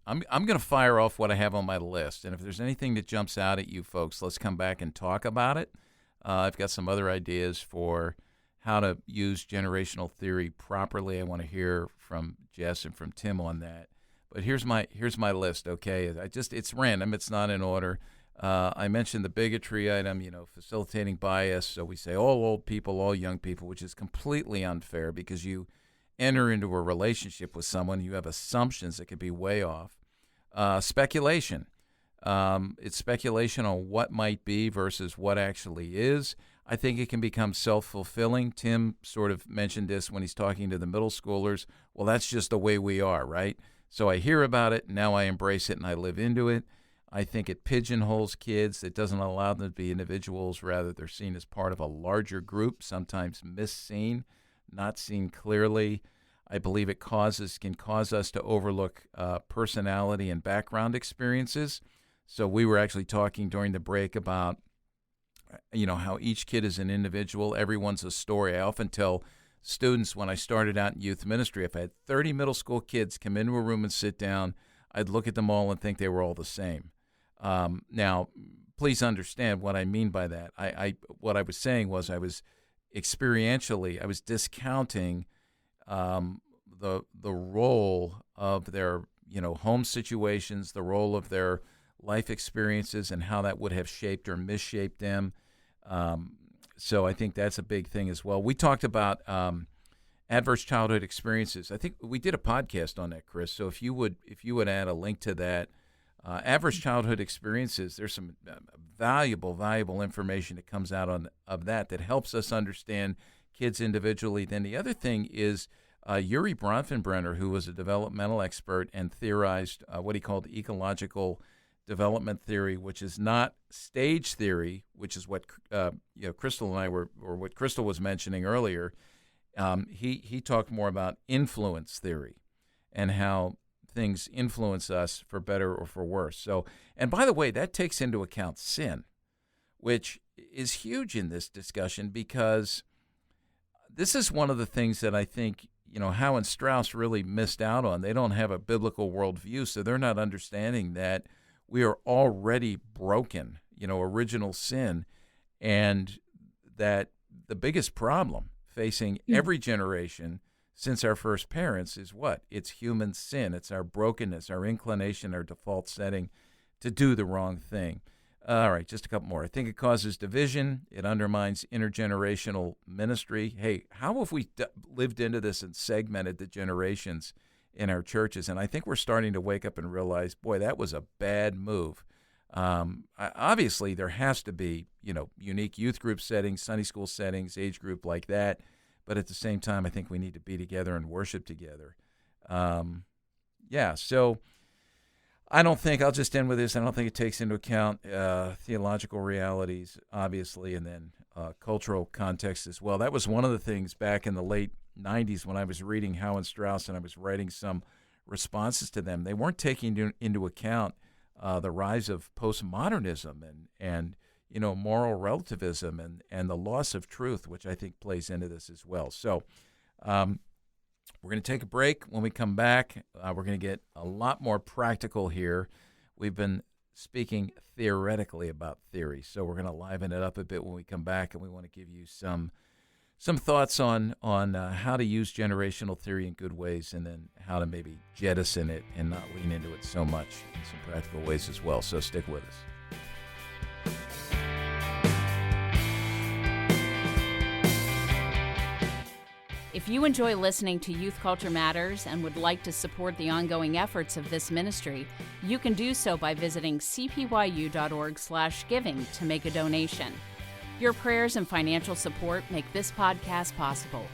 Speaker 1: I'm going to fire off what I have on my list. And if there's anything that jumps out at you folks, let's come back and talk about it. I've got some other ideas for how to use generational theory properly. I want to hear from Jess and from Tim on that. But here's my list, okay? It's random. It's not in order. I mentioned the bigotry item, facilitating bias. So we say all old people, all young people, which is completely unfair because you enter into a relationship with someone, you have assumptions that could be way off. Speculation. It's speculation on what might be versus what actually is. I think it can become self-fulfilling. Tim sort of mentioned this when he's talking to the middle schoolers. Well, that's just the way we are, right? So I hear about it, now I embrace it, and I live into it. I think it pigeonholes kids. It doesn't allow them to be individuals. Rather, they're seen as part of a larger group, sometimes misseen, not seen clearly. I believe it can cause us to overlook personality and background experiences. So we were actually talking during the break about, how each kid is an individual. Everyone's a story. I often tell students when I started out in youth ministry, if I had 30 middle school kids come into a room and sit down, I'd look at them all and think they were all the same. Now, please understand what I mean by that. What I was saying was I was discounting the role of their home situations, the role of their life experiences, and how that would have shaped or misshaped them. So I think that's a big thing as well. We talked about adverse childhood experiences. I think we did a podcast on that, Chris. So if you would add a link to that, adverse childhood experiences, there's some valuable information that comes out of that helps us understand kids individually. Then the other thing is Yuri Bronfenbrenner, who was a developmental expert and theorized what he called ecological development theory, which is not stage theory, which is what Crystal and I or what Crystal was mentioning earlier. He talked more about influence theory and how things influence us for better or for worse. So, and by the way, that takes into account sin, which is huge in this discussion, because this is one of the things that I think Howe and Strauss really missed out on. They don't have a biblical worldview, so they're not understanding that we are already broken, original sin, and that the biggest problem facing every generation since our first parents is what? It's human sin. It's our brokenness, our inclination, our default setting to do the wrong thing. All right, just a couple more. I think it causes division. It undermines intergenerational ministry. Hey, how have we lived into this and segmented the generations in our churches? And I think we're starting to wake up and realize, boy, that was a bad move. Obviously, there has to be, unique youth group settings, Sunday school settings, age group like that. But at the same time, I think we need to be together and worship together. So I'll just end with this. I don't think it takes into account theological realities, obviously, and then cultural context as well. That was one of the things back in the late 90s when I was reading Howe and Strauss and I was writing some responses to them. They weren't taking into account the rise of postmodernism and moral relativism and the loss of truth, which I think plays into this as well. So we're going to take a break. When we come back, we're going to get a lot more practical here. We've been speaking theoretically about theory, so we're going to liven it up a bit when we come back, and we want to give you some thoughts on how to use generational theory in good ways, and then how to maybe jettison it and not lean into it so much in some practical ways as well. So stick with us.
Speaker 2: If you enjoy listening to Youth Culture Matters and would like to support the ongoing efforts of this ministry, you can do so by visiting cpyu.org/giving to make a donation. Your prayers and financial support make this podcast possible.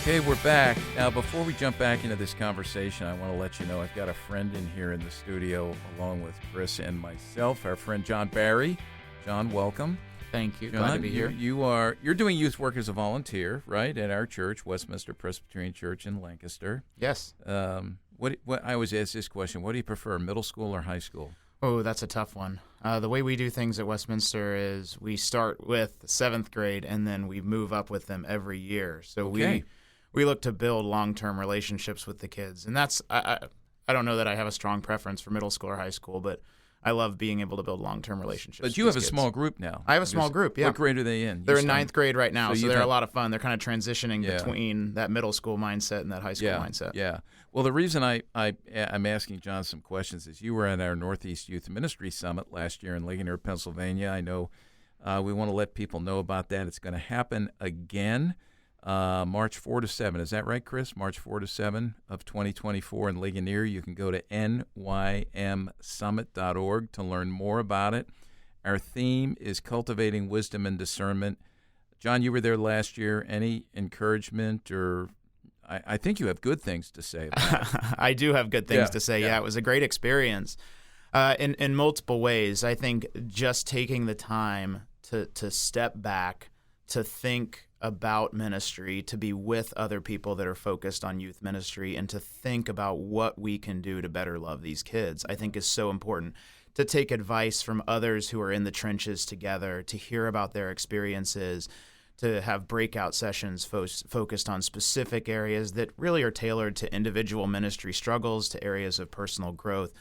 Speaker 1: Okay, we're back. Now, before we jump back into this conversation, I want to let you know I've got a friend in here in the studio along with Chris and myself, our friend John Barry. John, welcome.
Speaker 7: Thank you.
Speaker 1: John,
Speaker 7: glad to be here.
Speaker 1: You're doing youth work as a volunteer, right, at our church, Westminster Presbyterian Church in Lancaster.
Speaker 7: Yes.
Speaker 1: What I always ask this question: what do you prefer, middle school or high school?
Speaker 7: Oh, that's a tough one. The way we do things at Westminster is we start with 7th grade and then we move up with them every year. So
Speaker 1: okay.
Speaker 7: We look to build long-term relationships with the kids, and that's I don't know that I have a strong preference for middle school or high school, but I love being able to build long-term relationships.
Speaker 1: But you have a small group now.
Speaker 7: I have a small group, yeah.
Speaker 1: What grade are they in?
Speaker 7: They're in 9th grade right now, so they're a lot of fun. They're kind of transitioning between that middle school mindset and that high school mindset. Yeah.
Speaker 1: Well, the reason I'm asking John some questions is you were at our Northeast Youth Ministry Summit last year in Ligonier, Pennsylvania. I know we want to let people know about that. It's going to happen again. March 4 to 7. Is that right, Chris? March 4 to 7 of 2024 in Ligonier. You can go to nymsummit.org to learn more about it. Our theme is cultivating wisdom and discernment. John, you were there last year. Any encouragement or I think you have good things to say about it.
Speaker 7: I do have good things to say. Yeah, it was a great experience in multiple ways. I think just taking the time to step back, to think about ministry, to be with other people that are focused on youth ministry, and to think about what we can do to better love these kids, I think is so important. To take advice from others who are in the trenches together, to hear about their experiences, to have breakout sessions focused on specific areas that really are tailored to individual ministry struggles, to areas of personal growth.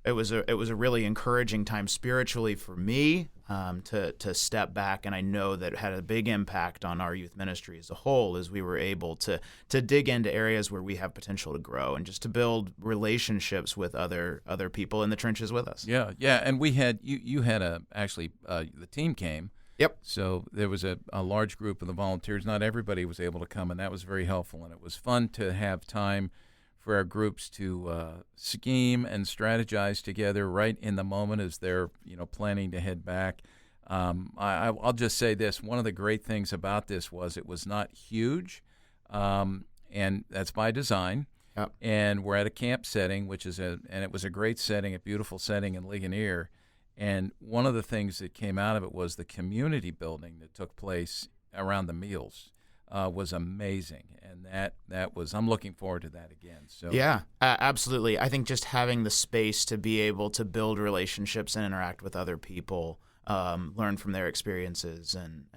Speaker 7: It was a really encouraging time spiritually for me to step back, and I know that it had a big impact on our youth ministry as a whole, as we were able to dig into areas where we have potential to grow and just to build relationships with other people in the trenches with us.
Speaker 1: Yeah, and we had you had the team came.
Speaker 7: Yep.
Speaker 1: So there was a large group of the volunteers. Not everybody was able to come, and that was very helpful, and it was fun to have time for our groups to scheme and strategize together right in the moment as they're planning to head back. I'll just say this: one of the great things about this was it was not huge, and that's by design.
Speaker 7: Yep.
Speaker 1: And we're at a camp setting, and it was a great setting, a beautiful setting in Ligonier. And one of the things that came out of it was the community building that took place around the meals. Was amazing, and that was. I'm looking forward to that again. So
Speaker 7: yeah, absolutely. I think just having the space to be able to build relationships and interact with other people, learn from their experiences, and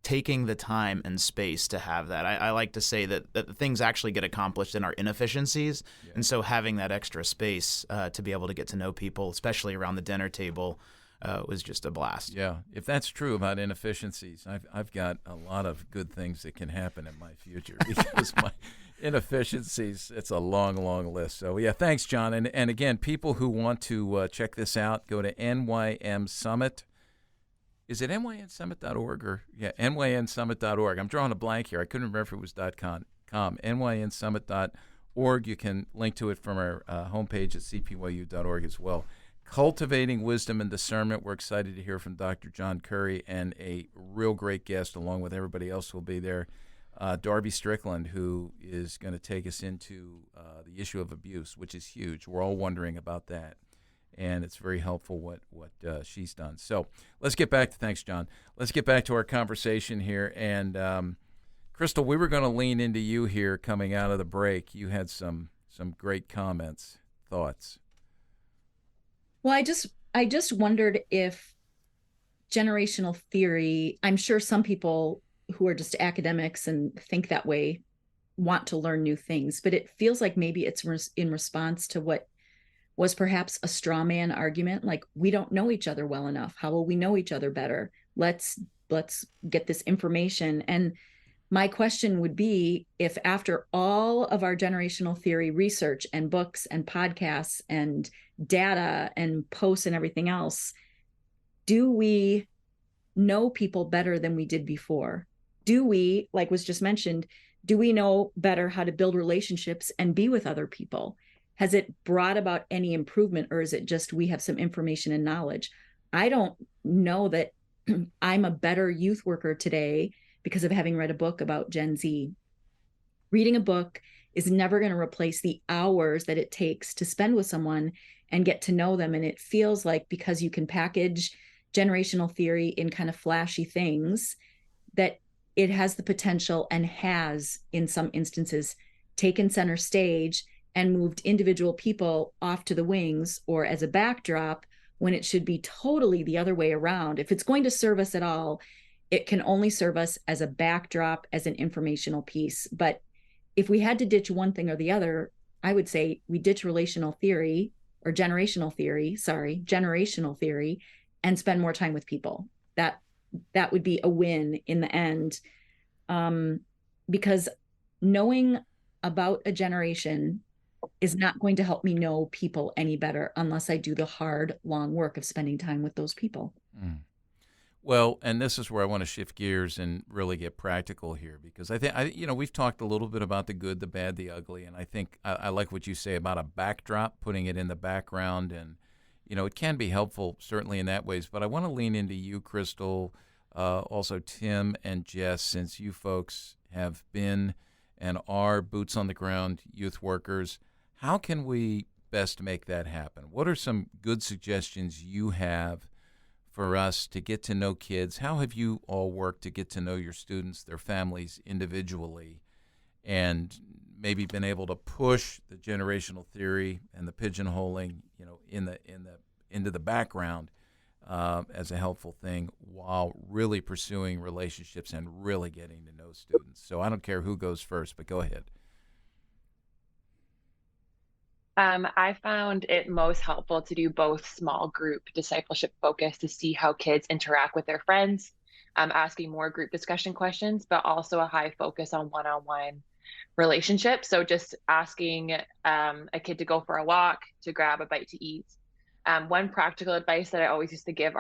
Speaker 7: taking the time and space to have that. I like to say that things actually get accomplished in our inefficiencies, and so having that extra space to be able to get to know people, especially around the dinner table, was just a blast.
Speaker 1: Yeah, if that's true about inefficiencies, I've got a lot of good things that can happen in my future because my inefficiencies, it's a long, long list. So, yeah, thanks, John. And again, people who want to check this out, go to NYM Summit. Is it nynsummit.org or nynsummit.org? I'm drawing a blank here. I couldn't remember if it was .com. nynsummit.org. You can link to it from our homepage at cpyu.org as well. Cultivating Wisdom and Discernment. We're excited to hear from Dr. John Curry and a real great guest along with everybody else who will be there, Darby Strickland, who is going to take us into the issue of abuse, which is huge. We're all wondering about that, and it's very helpful what she's done. So let's get back to, thanks, John. Let's get back to our conversation here. And Crystal, we were going to lean into you here coming out of the break. You had some great comments, thoughts.
Speaker 3: Well, I just wondered if generational theory, I'm sure some people who are just academics and think that way want to learn new things, but it feels like maybe it's in response to what was perhaps a straw man argument, like we don't know each other well enough. How will we know each other better? Let's get this information. And my question would be, if after all of our generational theory research and books and podcasts and data and posts and everything else, do we know people better than we did before? Do we, like was just mentioned, do we know better how to build relationships and be with other people? Has it brought about any improvement, or is it just we have some information and knowledge? I don't know that I'm a better youth worker today because of having read a book about Gen Z. Reading a book is never going to replace the hours that it takes to spend with someone and get to know them. And it feels like because you can package generational theory in kind of flashy things, that it has the potential and has, in some instances, taken center stage and moved individual people off to the wings or as a backdrop when it should be totally the other way around. If it's going to serve us at all, it can only serve us as a backdrop, as an informational piece. But if we had to ditch one thing or the other, I would say we ditch generational theory, and spend more time with people. That would be a win in the end. Because knowing about a generation is not going to help me know people any better unless I do the hard, long work of spending time with those people.
Speaker 1: Mm. Well, and this is where I want to shift gears and really get practical here, because I think we've talked a little bit about the good, the bad, the ugly, and I think I like what you say about a backdrop, putting it in the background, and it can be helpful certainly in that ways. But I want to lean into you, Crystal, also Tim and Jess, since you folks have been and are boots on the ground youth workers. How can we best make that happen? What are some good suggestions you have for us to get to know kids? How have you all worked to get to know your students, their families individually, and maybe been able to push the generational theory and the pigeonholing, into the background, as a helpful thing while really pursuing relationships and really getting to know students. So I don't care who goes first, but go ahead.
Speaker 4: I found it most helpful to do both small group discipleship focus to see how kids interact with their friends, asking more group discussion questions, but also a high focus on one-on-one relationships. So just asking a kid to go for a walk, to grab a bite to eat. One practical advice that I always used to give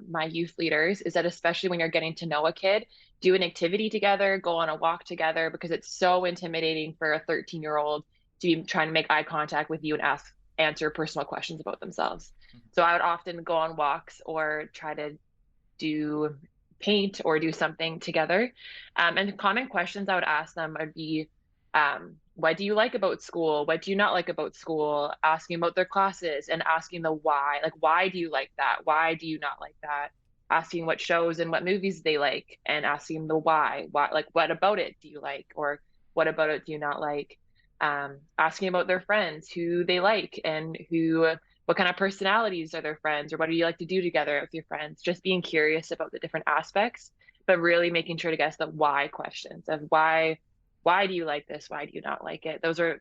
Speaker 4: my youth leaders is that especially when you're getting to know a kid, do an activity together, go on a walk together, because it's so intimidating for a 13-year-old to be trying to make eye contact with you and answer personal questions about themselves. So I would often go on walks or try to do paint or do something together. And common questions I would ask them would be, what do you like about school? What do you not like about school? Asking about their classes and asking the why. Like, why do you like that? Why do you not like that? Asking what shows and what movies they like, and asking the why. Why, like, what about it do you like? Or what about it do you not like? Asking about their friends, who they like, and what kind of personalities are their friends, or what do you like to do together with your friends? Just being curious about the different aspects, but really making sure to guess the why questions of why do you like this? Why do you not like it? Those are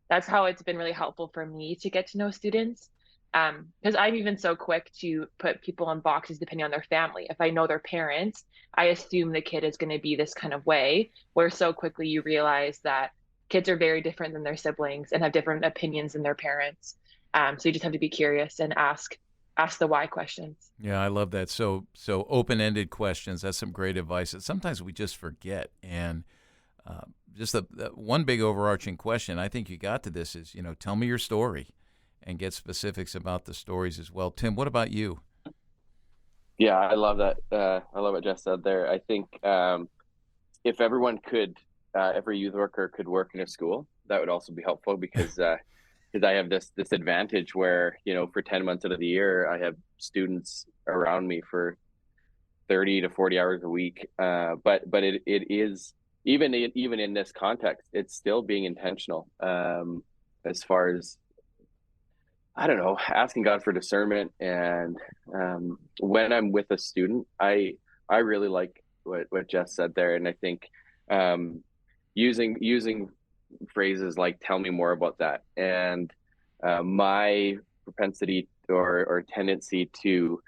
Speaker 4: that's how it's been really helpful for me to get to know students. Because I'm even so quick to put people in boxes depending on their family. If I know their parents, I assume the kid is going to be this kind of way, where so quickly you realize that kids are very different than their siblings and have different opinions than their parents. So you just have to be curious and ask the why questions.
Speaker 1: Yeah, I love that. So open-ended questions. That's some great advice that sometimes we just forget. And just the one big overarching question, I think you got to this, is, tell me your story and get specifics about the stories as well. Tim, what about you?
Speaker 6: Yeah, I love that. I love what Jess said there. I think if everyone could, every youth worker could work in a school, that would also be helpful, because I have this advantage where, for 10 months out of the year, I have students around me for 30 to 40 hours a week. But it is, even in this context, it's still being intentional, as far as, I don't know, asking God for discernment. And when I'm with a student, I really like what Jess said there. And I think using phrases like, tell me more about that. And my propensity or tendency to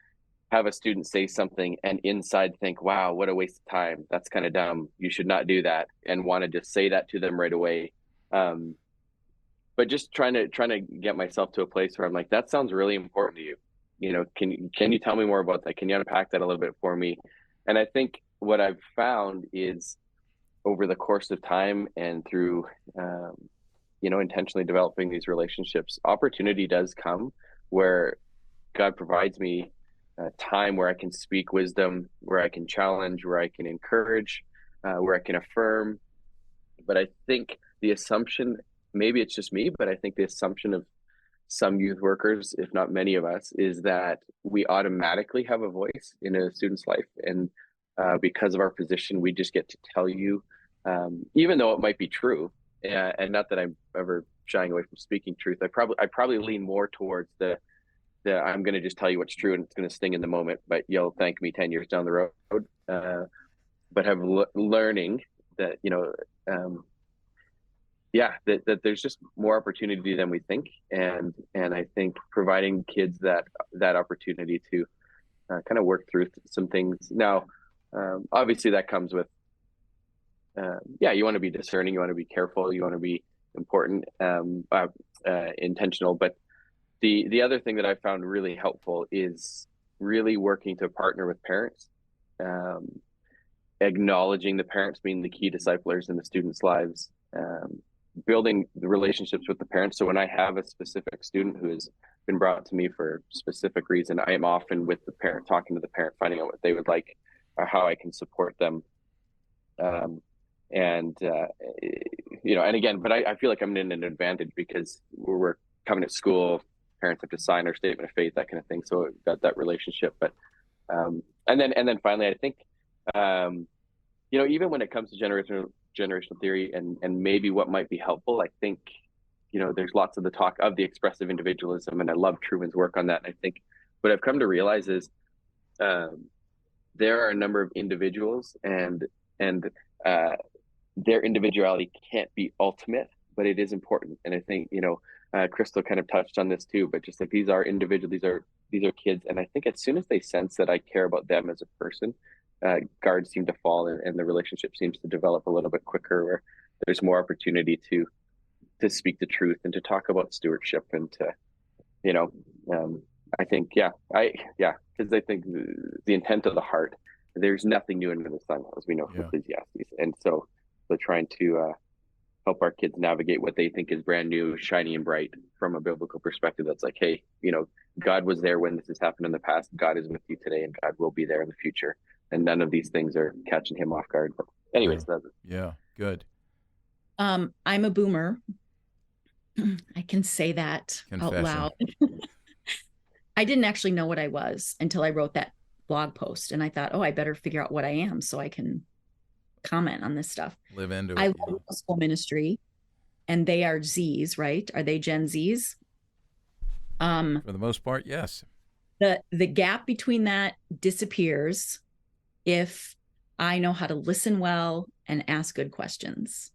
Speaker 6: have a student say something and inside think, wow, what a waste of time. That's kind of dumb. You should not do that. And want to just say that to them right away. But just trying to get myself to a place where I'm like, that sounds really important to you. Can you tell me more about that? Can you unpack that a little bit for me? And I think what I've found is, over the course of time and through, intentionally developing these relationships, opportunity does come where God provides me time where I can speak wisdom, where I can challenge, where I can encourage, where I can affirm. But I think the assumption, maybe it's just me, but I think the assumption of some youth workers, if not many of us, is that we automatically have a voice in a student's life. And because of our position, we just get to tell you, even though it might be true, and not that I'm ever shying away from speaking truth. I probably lean more towards the I'm going to just tell you what's true, and it's going to sting in the moment, but you'll thank me 10 years down the road. But have learning that that there's just more opportunity than we think, and I think providing kids that opportunity to kind of work through some things. Now, obviously that comes with you want to be discerning, you want to be careful, you want to be important, intentional. But the other thing that I found really helpful is really working to partner with parents, acknowledging the parents being the key disciplers in the students' lives, building the relationships with the parents. So when I have a specific student who has been brought to me for a specific reason, I am often with the parent, talking to the parent, finding out what they would like, or how I can support them. And again, but I feel like I'm in an advantage because we're coming to school, parents have to sign our statement of faith, that kind of thing. So we've got that relationship. But and then finally, I think even when it comes to generational theory and maybe what might be helpful, I think there's lots of the talk of the expressive individualism, and I love Truman's work on that. And I think what I've come to realize is there are a number of individuals, and their individuality can't be ultimate, but it is important. And I think, Crystal kind of touched on this too, but just like these are individuals, these are kids. And I think as soon as they sense that I care about them as a person, guards seem to fall, and the relationship seems to develop a little bit quicker, where there's more opportunity to speak the truth and to talk about stewardship and to, I think, because I think the intent of the heart, there's nothing new under the sun, as we know from Ecclesiastes. And so they're trying to help our kids navigate what they think is brand new, shiny and bright from a biblical perspective. That's like, hey, God was there when this has happened in the past. God is with you today, and God will be there in the future. And none of these things are catching him off guard. But anyways, that's it.
Speaker 1: Yeah, good.
Speaker 3: I'm a boomer. I can say that out loud. I didn't actually know what I was until I wrote that blog post, and I thought, I better figure out what I am so I can comment on this stuff.
Speaker 1: Live into it.
Speaker 3: I love school ministry, and they are Zs, right? Are they Gen Zs?
Speaker 1: For the most part, yes.
Speaker 3: The gap between that disappears if I know how to listen well and ask good questions.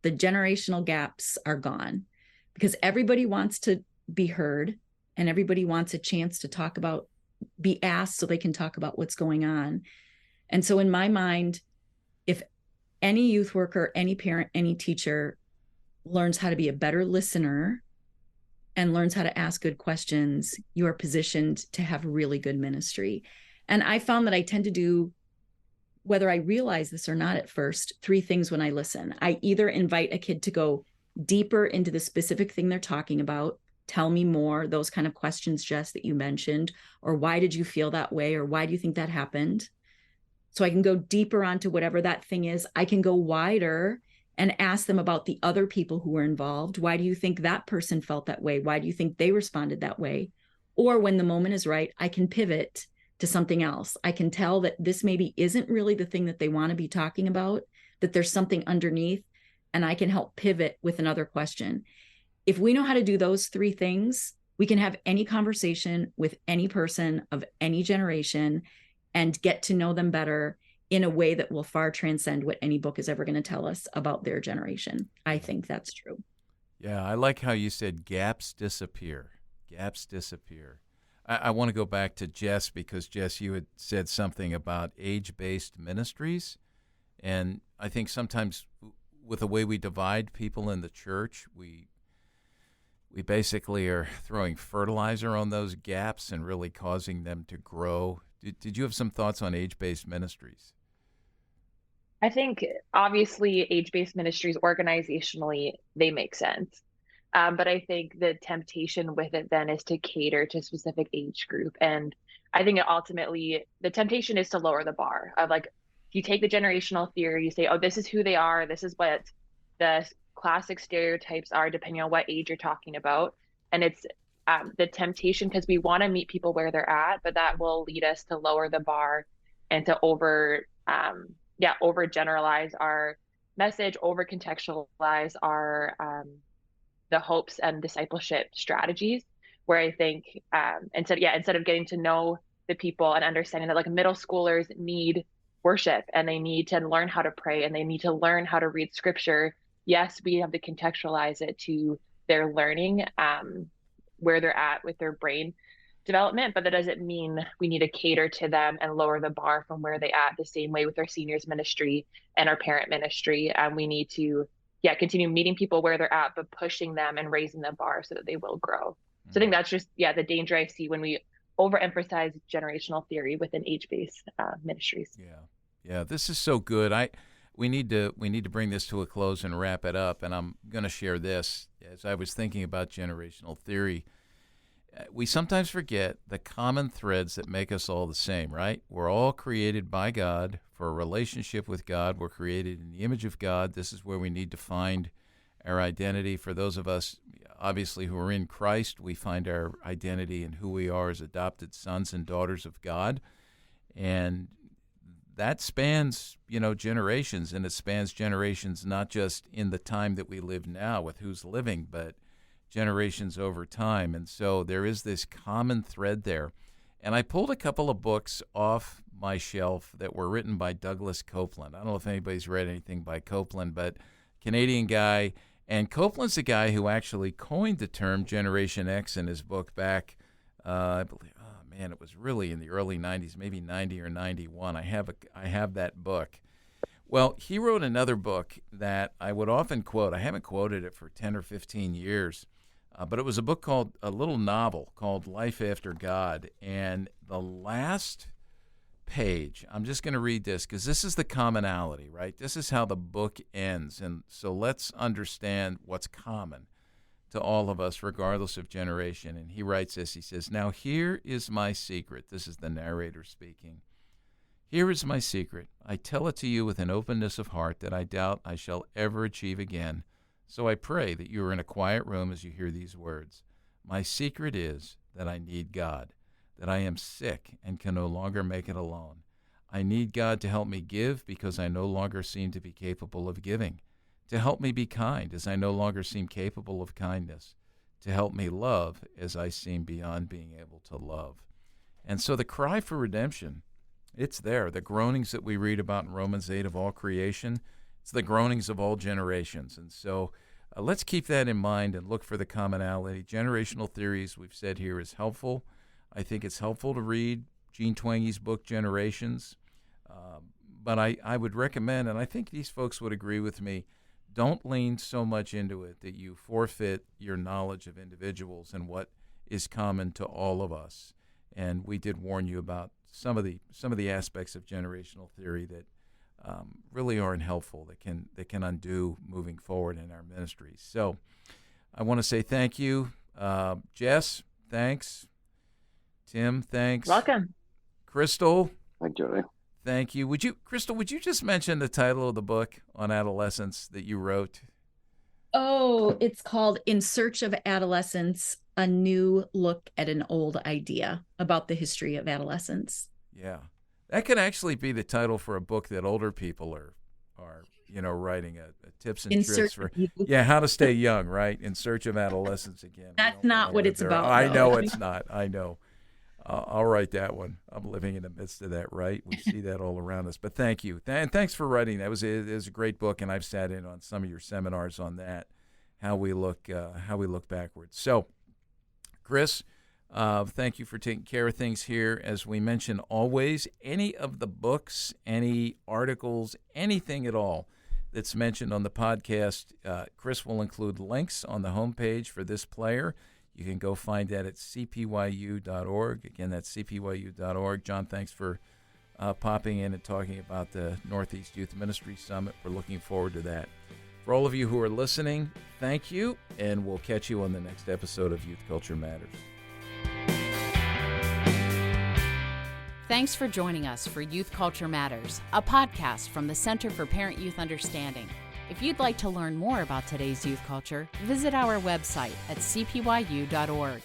Speaker 3: The generational gaps are gone because everybody wants to be heard, and everybody wants a chance to be asked so they can talk about what's going on. And so in my mind, if any youth worker, any parent, any teacher learns how to be a better listener and learns how to ask good questions, you are positioned to have really good ministry. And I found that I tend to do, whether I realize this or not at first, 3 things when I listen. I either invite a kid to go deeper into the specific thing they're talking about, tell me more, those kind of questions, Jess, that you mentioned, or why did you feel that way, or why do you think that happened? So I can go deeper onto whatever that thing is. I can go wider and ask them about the other people who were involved. Why do you think that person felt that way? Why do you think they responded that way? Or when the moment is right, I can pivot to something else. I can tell that this maybe isn't really the thing that they want to be talking about, that there's something underneath, and I can help pivot with another question. If we know how to do those 3 things, we can have any conversation with any person of any generation and get to know them better in a way that will far transcend what any book is ever going to tell us about their generation. I think that's true.
Speaker 1: Yeah, I like how you said gaps disappear. Gaps disappear. I want to go back to Jess, because Jess, you had said something about age-based ministries. And I think sometimes with the way we divide people in the church, we basically are throwing fertilizer on those gaps and really causing them to grow. Did you have some thoughts on age-based ministries?
Speaker 4: I think obviously age-based ministries organizationally, they make sense. But I think the temptation with it then is to cater to a specific age group. And I think ultimately the temptation is to lower the bar of, like, if you take the generational theory, you say, this is who they are. This is what the classic stereotypes are, depending on what age you're talking about. And it's the temptation, because we want to meet people where they're at, but that will lead us to lower the bar and to over generalize our message, over contextualize our the hopes and discipleship strategies, where I think instead of getting to know the people and understanding that, like, middle schoolers need worship and they need to learn how to pray and they need to learn how to read scripture. Yes, we have to contextualize it to their learning, where they're at with their brain development, but that doesn't mean we need to cater to them and lower the bar from where they at. The same way with our seniors ministry and our parent ministry, we need to continue meeting people where they're at, but pushing them and raising the bar so that they will grow. Mm-hmm. So I think that's just the danger I see when we overemphasize generational theory within age-based ministries.
Speaker 1: Yeah, this is so good. We need to bring this to a close and wrap it up. And I'm going to share this. As I was thinking about generational theory, we sometimes forget the common threads that make us all the same, right? We're all created by God for a relationship with God. We're created in the image of God. This is where we need to find our identity. For those of us, obviously, who are in Christ, we find our identity in who we are as adopted sons and daughters of God. And that spans, generations, and it spans generations not just in the time that we live now with who's living, but generations over time. And so there is this common thread there. and I pulled a couple of books off my shelf that were written by Douglas Copeland. I don't know if anybody's read anything by Copeland, but Canadian guy. And Copeland's the guy who actually coined the term Generation X in his book back, I believe, it was really in the early 90s, maybe 90 or 91. I have that book. Well, he wrote another book that I would often quote. I haven't quoted it for 10 or 15 years, but it was a little novel called Life After God. And the last page, I'm just going to read this because this is the commonality, right? This is how the book ends. And so let's understand what's common to all of us, regardless of generation. And he writes this. He says, "Now here is my secret." This is the narrator speaking. "Here is my secret. I tell it to you with an openness of heart that I doubt I shall ever achieve again. So I pray that you are in a quiet room as you hear these words. My secret is that I need God, that I am sick and can no longer make it alone. I need God to help me give because I no longer seem to be capable of giving, to help me be kind as I no longer seem capable of kindness, to help me love as I seem beyond being able to love." And so the cry for redemption, it's there. The groanings that we read about in Romans 8 of all creation, it's the groanings of all generations. And so let's keep that in mind and look for the commonality. Generational theories, we've said here, is helpful. I think it's helpful to read Gene Twange's book, Generations. But I would recommend, and I think these folks would agree with me, don't lean so much into it that you forfeit your knowledge of individuals and what is common to all of us. And we did warn you about some of the aspects of generational theory that really aren't helpful, that can undo moving forward in our ministries. So I want to say thank you. Jess, thanks. Tim, thanks.
Speaker 4: Welcome.
Speaker 1: Crystal.
Speaker 6: Hi, Joey.
Speaker 1: Thank you. Crystal, would you just mention the title of the book on adolescence that you wrote?
Speaker 3: Oh, it's called In Search of Adolescence, a New Look at an Old Idea about the history of adolescence.
Speaker 1: Yeah. That could actually be the title for a book that older people are writing a tips and tricks for how to stay young, right? In search of adolescence again.
Speaker 3: That's not what it's about.
Speaker 1: I know it's not. I know. I'll write that one. I'm living in the midst of that, right? We see that all around us. But thank you. And thanks for writing. It was a great book, and I've sat in on some of your seminars on that, how we look backwards. So, Chris, thank you for taking care of things here. As we mention always, any of the books, any articles, anything at all that's mentioned on the podcast, Chris will include links on the homepage for this player. You can go find that at cpyu.org. Again, that's cpyu.org. John, thanks for popping in and talking about the Northeast Youth Ministry Summit. We're looking forward to that. For all of you who are listening, thank you, and we'll catch you on the next episode of Youth Culture Matters.
Speaker 2: Thanks for joining us for Youth Culture Matters, a podcast from the Center for Parent-Youth Understanding. If you'd like to learn more about today's youth culture, visit our website at cpyu.org.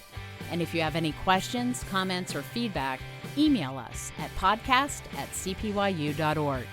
Speaker 2: And if you have any questions, comments, or feedback, email us at podcast@cpyu.org.